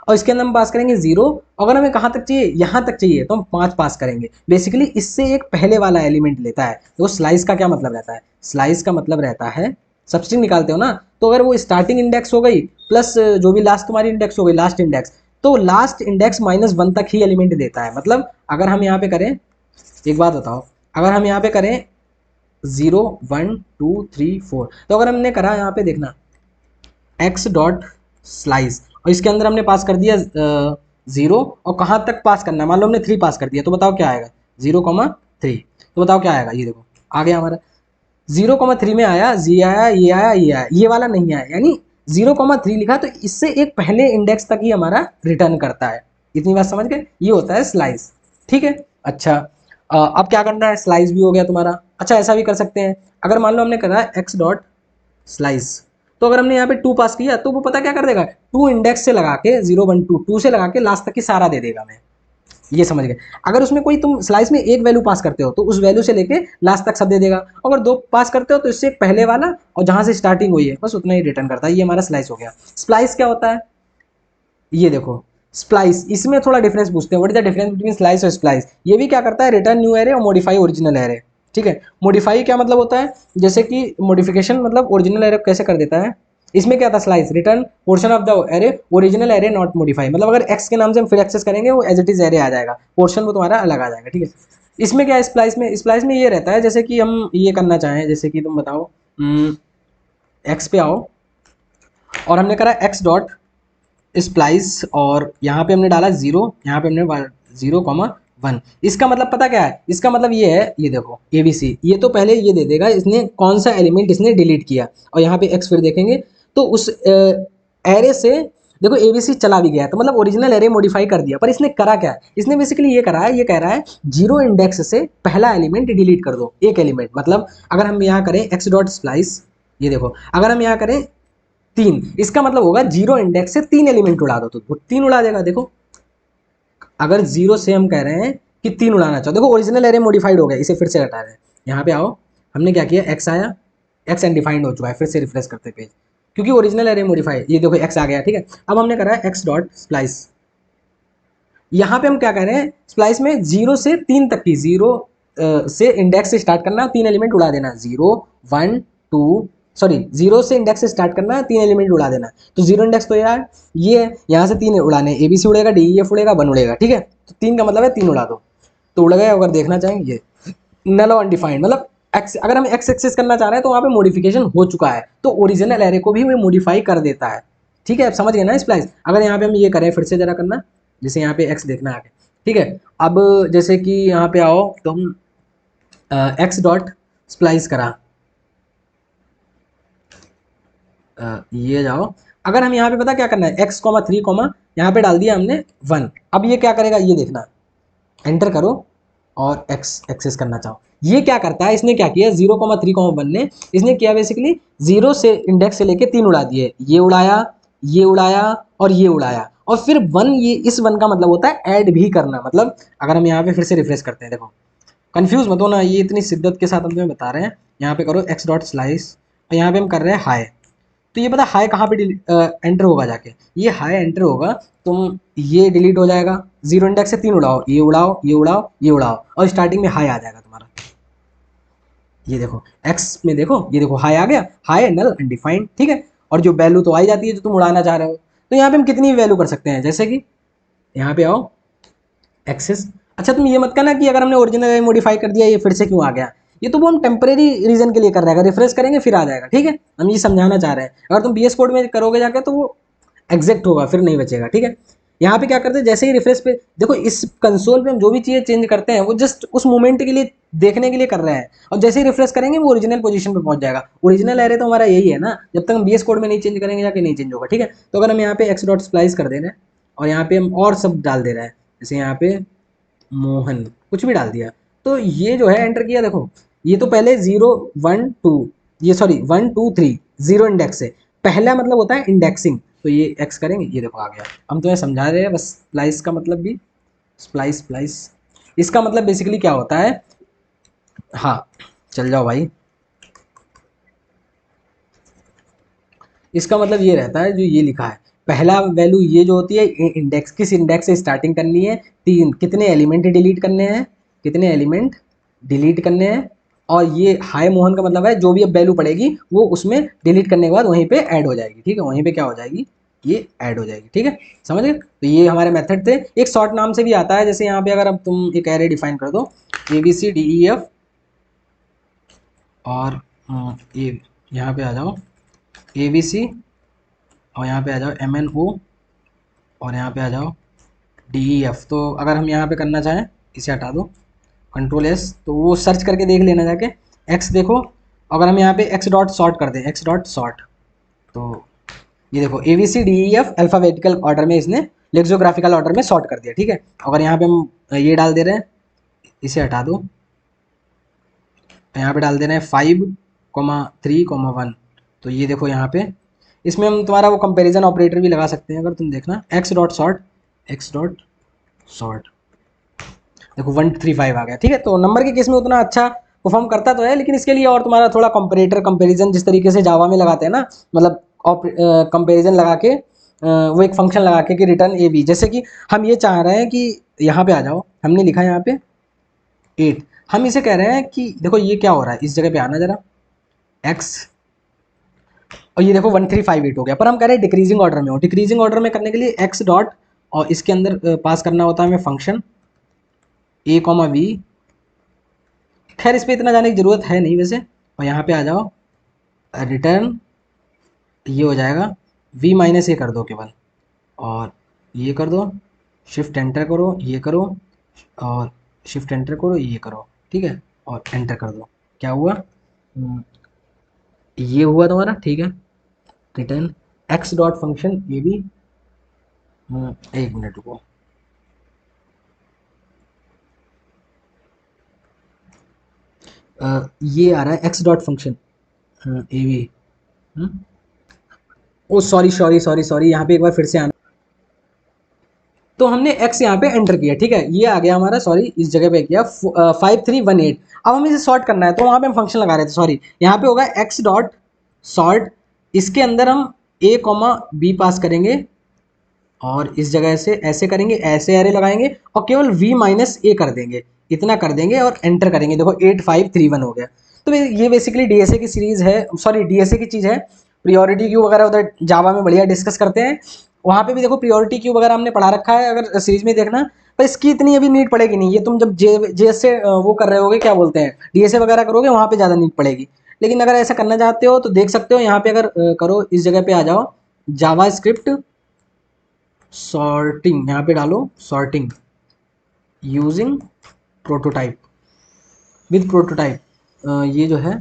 और इसके अंदर हम पास करेंगे 0। अगर हमें कहाँ तक चाहिए, यहाँ तक चाहिए, तो हम 5 पास करेंगे। बेसिकली इससे एक पहले वाला एलिमेंट लेता है। तो स्लाइस का क्या मतलब रहता है, स्लाइस का मतलब रहता है, सबस्ट्रिंग निकालते हो ना, तो अगर वो स्टार्टिंग इंडेक्स हो गई प्लस जो भी लास्ट तुम्हारी इंडेक्स हो गई लास्ट इंडेक्स, तो लास्ट इंडेक्स -1 तक ही एलिमेंट देता है। मतलब अगर हम यहाँ पे करें, एक बात बताओ, अगर हम यहाँ पे करें 0 1 2 3 4, तो अगर हमने करा यहाँ पे देखना एक्स डॉट स्लाइस और इसके अंदर हमने पास कर दिया 0, और कहाँ तक पास करना है, मान लो हमने 3 पास कर दिया, तो बताओ क्या आएगा 0,3, तो बताओ क्या आएगा, ये देखो आ गया हमारा 0,3 में आया, जी आया, ये आया, ये आया, ये वाला नहीं आया, यानी 0,3 लिखा, तो इससे एक पहले इंडेक्स तक ही हमारा रिटर्न करता है। इतनी बात समझ गए, ये होता है स्लाइस। ठीक है, अच्छा अब क्या करना है, स्लाइस भी हो गया तुम्हारा। अच्छा ऐसा भी कर सकते हैं, अगर मान लो हमने करा एक्स डॉट स्लाइस, तो अगर हमने यहाँ पे 2 पास किया तो वो पता क्या कर देगा, 2 इंडेक्स से लगा के 0 1 2 2 से लगा के लास्ट तक की सारा दे देगा हमें। ये समझ गए। अगर उसमें कोई तुम स्लाइस में एक वैल्यू पास करते हो तो उस वैल्यू से लेके लास्ट तक सब दे देगा। अगर 2 पास करते हो तो इससे पहले वाला और जहां से स्टार्टिंग हुई है बस उतना ही रिटर्न करता है। ये हमारा स्लाइस हो गया। स्प्लाइस क्या होता है, ये देखो स्प्लाइस, इसमें थोड़ा डिफरेंस पूछते हैं, what is the difference between slice और स्प्लाइस। ये भी क्या करता है, रिटर्न न्यू एरे और मॉडिफाई ओरिजिनल एरे। ठीक है, मॉडिफाई क्या मतलब होता है, जैसे कि मॉडिफिकेशन मतलब ओरिजिनल एरे कैसे कर देता है। इसमें क्या था, slice return portion of the array original array not modify, मतलब अगर एक्स के नाम से हम फिर एक्सेस करेंगे वो एज इट इज एरे आ जाएगा, पोर्शन वो तुम्हारा अलग आ जाएगा। ठीक है, इसमें क्या है, स्प्लाइस में ये रहता है जैसे कि हम ये करना चाहें, जैसे कि तुम बताओ एक्स पे आओ और हमने करा एक्स डॉट स्प्लाइस और यहाँ पे हमने डाला 0, यहाँ पे हमने 0,1। इसका मतलब पता क्या है, इसका मतलब ये है, ये देखो ABC, ये तो पहले ये दे देगा इसने कौन सा एलिमेंट इसने डिलीट किया, और यहाँ पे एक्स फिर देखेंगे तो उस एरे से देखो ABC चला भी गया, तो मतलब ओरिजिनल एरे मॉडिफाई कर दिया। पर इसने करा क्या है, इसने बेसिकली ये करा है, ये कह रहा है 0 इंडेक्स से पहला एलिमेंट डिलीट कर दो, एक एलिमेंट। मतलब अगर हम यहाँ करें एक्स डॉट स्प्लाइस, ये देखो अगर हम यहाँ करें 3, इसका मतलब होगा 0 इंडेक्स से 3 एलिमेंट उड़ा दो तो वो 3 उड़ा देगा। देखो अगर 0 से हम कह रहे हैं कि 3 उड़ाना चाहो, देखो ओरिजिनल एरे मॉडिफाइड हो गया, इसे फिर से हटा रहे हैं। यहाँ पे आओ, हमने क्या किया, एक्स आया, एक्स अनडिफाइंड हो चुका है, फिर से रिफ्रेश करते पेज, क्योंकि ओरिजिनल एरे मॉडिफाइड, ये देखो एक्स आ गया। ठीक है, अब हमने करा है एक्स डॉट स्प्लाइस, यहाँ पे हम क्या कह रहे हैं, स्प्लाइस में 0 से 3 तक की, 0 से इंडेक्स से स्टार्ट करना, 3 एलिमेंट उड़ा देना, 0 1 2, सॉरी 0 से इंडेक्स से स्टार्ट करना है, 3 एलिमेंट उड़ा देना। तो 0 इंडेक्स तो यार ये है, यहाँ से 3 उड़ाने, ABC उड़ेगा, DEF उड़ेगा, 1 उड़ेगा। ठीक है, तो 3 का मतलब है 3 उड़ा दो तो उड़ गए। अगर देखना चाहेंगे नल और अनडिफाइंड, मतलब एक्स, अगर हम एक्स एक्सेस करना चाह रहे हैं तो वहाँ पे मॉडिफिकेशन हो चुका है, तो ओरिजिनल एरे को भी वो मॉडिफाई कर देता है। ठीक है, आप समझ गए ना स्प्लाइस। अगर यहाँ पे हम ये करें, फिर से जरा करना, जैसे यहाँ पे एक्स देखना आगे। ठीक है, अब जैसे कि यहाँ पे आओ तो हम एक्स डॉट स्प्लाइस करा, ये जाओ, अगर हम यहाँ पे पता क्या करना है, एक्स कॉमा 3 कॉमा यहाँ पे डाल दिया हमने 1। अब ये क्या करेगा, ये देखना, एंटर करो और एक्स एक्सेस करना चाहो, ये क्या करता है, इसने क्या किया 0,3,1 ने इसने किया बेसिकली 0 से इंडेक्स से लेके 3 उड़ा दिए, ये उड़ाया, ये उड़ाया और ये उड़ाया, और फिर 1, ये इस 1 का मतलब होता है ऐड भी करना। मतलब अगर हम यहाँ पे फिर से रिफ्रेश करते हैं, देखो कंफ्यूज मत हो ना, ये इतनी शिद्दत के साथ हम तुम्हें बता रहे हैं। यहाँ पे करो एक्स डॉट स्लाइस और यहाँ पे हम कर रहे हैं हाई, तो ये पता हाई कहाँ पे एंटर होगा जाके, ये हाई एंटर होगा, तुम ये डिलीट हो जाएगा, 0 इंडेक्स से 3 उड़ाओ, ये उड़ाओ, ये उड़ाओ, ये उड़ाओ, और स्टार्टिंग में हाई आ जाएगा तुम्हारा। ये देखो एक्स में देखो, ये देखो हाई आ गया, हाई नल अनडिफाइंड। ठीक है, और जो वैल्यू तो आई जाती है जो तुम उड़ाना चाह रहे हो, तो यहाँ पे हम कितनी वैल्यू कर सकते हैं, जैसे कि यहाँ पे आओ एक्सेस। अच्छा तुम ये मत कहना कि अगर हमने ओरिजिनल मॉडिफाई कर दिया ये फिर से क्यों आ गया, ये तो वो हम टेम्परेरी रीजन के लिए कर रहे हैं, अगर रिफ्रेश करेंगे फिर आ जाएगा। ठीक है, हम ये समझाना चाह रहे हैं, अगर तुम BS कोड में करोगे जाके तो वो एग्जैक्ट होगा, फिर नहीं बचेगा। ठीक है, यहाँ पे क्या करते हैं, जैसे ही रिफ्रेश पे देखो, इस कंसोल पे हम जो भी चीज़ें चेंज करते हैं वो जस्ट उस मोमेंट के लिए देखने के लिए कर रहे हैं, और जैसे ही रिफ्रेश करेंगे वो ओरिजिनल पोजीशन पे पहुंच जाएगा। ओरिजिनल एरे तो हमारा यही है ना, जब तक हम BS कोड में नहीं चेंज करेंगे जाके नहीं चेंज होगा। ठीक है, तो अगर हम यहाँ पे एक्स डॉट स्प्लाइस कर दे रहे हैं और यहाँ पे हम और सब डाल दे रहे हैं, जैसे यहाँ पे मोहन कुछ भी डाल दिया, तो ये जो है एंटर किया, देखो ये तो पहले 0 1 2, ये सॉरी 1 2 3 0 इंडेक्स से पहला मतलब होता है इंडेक्सिंग, तो ये एक्स करेंगे, ये देखो आ गया। हम तुम्हें समझा रहे हैं बस, स्प्लाइस का मतलब भी, स्प्लाइस स्प्लाइस इसका मतलब बेसिकली क्या होता है। हाँ चल जाओ भाई, इसका मतलब ये रहता है जो ये लिखा है, पहला वैल्यू ये जो होती है इंडेक्स, किस इंडेक्स से स्टार्टिंग करनी है, 3, कितने एलिमेंट डिलीट करने हैं, कितने एलिमेंट डिलीट करने हैं, और ये हाई मोहन का मतलब है जो भी अब वैल्यू पड़ेगी वो उसमें डिलीट करने के बाद वहीं पे ऐड हो जाएगी। ठीक है, वहीं पे क्या हो जाएगी, ये ऐड हो जाएगी। ठीक है, समझ गए। तो ये हमारे मेथड थे, एक शॉर्ट नाम से भी आता है, जैसे यहाँ पे अगर अब तुम एक एरे डिफाइन कर दो ABCDEF और ये यहाँ पे आ जाओ ABC, और यहाँ पे आ जाओ MNO, और यहाँ पे आ जाओ DEF। तो अगर हम यहाँ पे करना चाहें, इसे हटा दो, Ctrl+S, तो वो सर्च करके देख लेना जाके, एक्स देखो, अगर हम यहाँ पे एक्स डॉट सॉर्ट कर दें, एक्स डॉट सॉर्ट, तो ये देखो ABCDEF अल्फ़ाबेटिकल ऑर्डर में इसने लेक्सोग्राफिकल ऑर्डर में सॉर्ट कर दिया। ठीक है, अगर यहाँ पे हम ये डाल दे रहे हैं इसे हटा दो, तो यहाँ पे डाल देना है 5,3,1। तो ये देखो यहाँ पे, इसमें हम तुम्हारा वो कंपैरिजन ऑपरेटर भी लगा सकते हैं अगर तुम देखना, x dot sort, x dot sort, देखो 135 आ गया। ठीक है, तो नंबर के केस में उतना अच्छा परफॉर्म करता तो है, लेकिन इसके लिए और तुम्हारा थोड़ा कंपैरेटर कंपैरिजन जिस तरीके से जावा में लगाते हैं ना, मतलब कंपैरिजन लगा के वो एक फंक्शन लगा के कि रिटर्न ए बी, जैसे कि हम ये चाह रहे हैं कि यहाँ पे आ जाओ, हमने लिखा है यहाँ पे 8, हम इसे कह रहे हैं कि देखो ये क्या हो रहा है, इस जगह पे आना जरा, एक्स, और ये देखो 1358 हो गया, पर हम कह रहे हैं डिक्रीजिंग ऑर्डर में हो। डिक्रीजिंग ऑर्डर में करने के लिए एक्स डॉट, और इसके अंदर पास करना होता है हमें फंक्शन ए कॉमा वी, खैर इस पर इतना जाने की जरूरत है नहीं वैसे, और यहाँ पे आ जाओ रिटर्न, ये हो जाएगा वी माइनस ए कर दो केवल, और ये कर दो, शिफ्ट एंटर करो, ये करो, और शिफ्ट एंटर करो, ये करो, ठीक है, और एंटर कर दो, क्या हुआ, ये हुआ तुम्हारा, ठीक है, रिटर्न एक्स डॉट फंक्शन ये भी, एक मिनट रुको, ये आ रहा है x dot function A B, oh sorry sorry sorry sorry, यहाँ पे एक बार फिर से आना, तो हमने x यहाँ पे एंटर किया, ठीक है, ये आ गया हमारा, सॉरी इस जगह पे किया 5318। अब हमें इसे सॉर्ट करना है, तो वहाँ पे हम फंक्शन लगा रहे थे, सॉरी, यहाँ पे होगा x डॉट सॉर्ट, इसके अंदर हम a कॉमा बी पास करेंगे, और इस जगह से ऐसे करेंगे, ऐसे एरे लगाएंगे, और केवल v माइनस ए कर देंगे, इतना कर देंगे और एंटर करेंगे, देखो 8531 हो गया। तो ये बेसिकली डीएसए की सीरीज है, सॉरी डीएसए की चीज़ है। प्रियोरिटी क्यू वगैरह उधर जावा में बढ़िया डिस्कस करते हैं, वहाँ पे भी देखो प्रियोरिटी क्यू वगैरह हमने पढ़ा रखा है, अगर सीरीज में देखना, पर इसकी इतनी अभी नीड पड़ेगी नहीं, ये तुम जब जेएस से वो कर रहे होगे, क्या बोलते हैं, डीएसए वगैरह करोगे, वहाँ पे ज़्यादा नीड पड़ेगी। लेकिन अगर ऐसा करना चाहते हो तो देख सकते हो, यहाँ पे अगर करो, इस जगह पे आ जाओ, जावा स्क्रिप्ट सॉर्टिंग, यहाँ पे डालो sorting using prototype, with prototype, ये जो है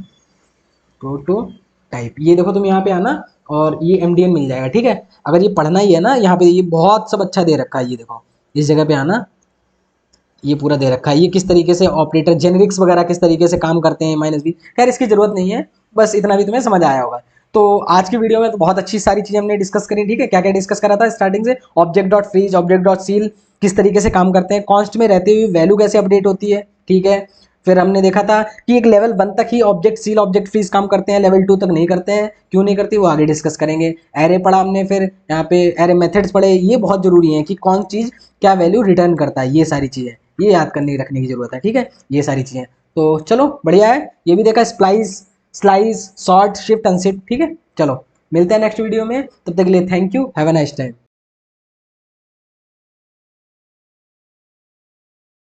प्रोटोटाइप, ये देखो तुम यहाँ पे आना, और ये एमडीएन मिल जाएगा, ठीक है। अगर ये पढ़ना ही है ना, यहाँ पे ये बहुत सब अच्छा दे रखा है, ये देखो इस जगह पे आना, ये पूरा दे रखा है, ये किस तरीके से ऑपरेटर जेनरिक्स वगैरह किस तरीके से काम करते हैं, माइनस भी, खैर इसकी जरूरत नहीं है, बस इतना भी तुम्हें समझ आया होगा। तो आज की वीडियो में तो बहुत अच्छी सारी चीज़ें हमने डिस्कस करी, ठीक है, क्या क्या डिस्कस करा था स्टार्टिंग से, object dot freeze, object dot seal किस तरीके से काम करते हैं, कॉन्स्ट में रहते हुए वैल्यू कैसे अपडेट होती है, ठीक है। फिर हमने देखा था कि एक लेवल 1 तक ही ऑब्जेक्ट सील ऑब्जेक्ट फ्रीज काम करते हैं, लेवल 2 तक नहीं करते हैं, क्यों नहीं करती वो आगे डिस्कस करेंगे। एरे पढ़ा हमने, फिर यहाँ पे एरे मेथड्स पढ़े, ये बहुत जरूरी है कि कौन चीज़ क्या वैल्यू रिटर्न करता है, ये सारी चीज़ें ये याद करने रखने की जरूरत है, ठीक है, ये सारी चीज़ें। तो चलो बढ़िया है, ये भी देखा, splice slice sort shift unshift, ठीक है। चलो मिलते हैं नेक्स्ट वीडियो में, तब तक के लिए thank you, have a nice time.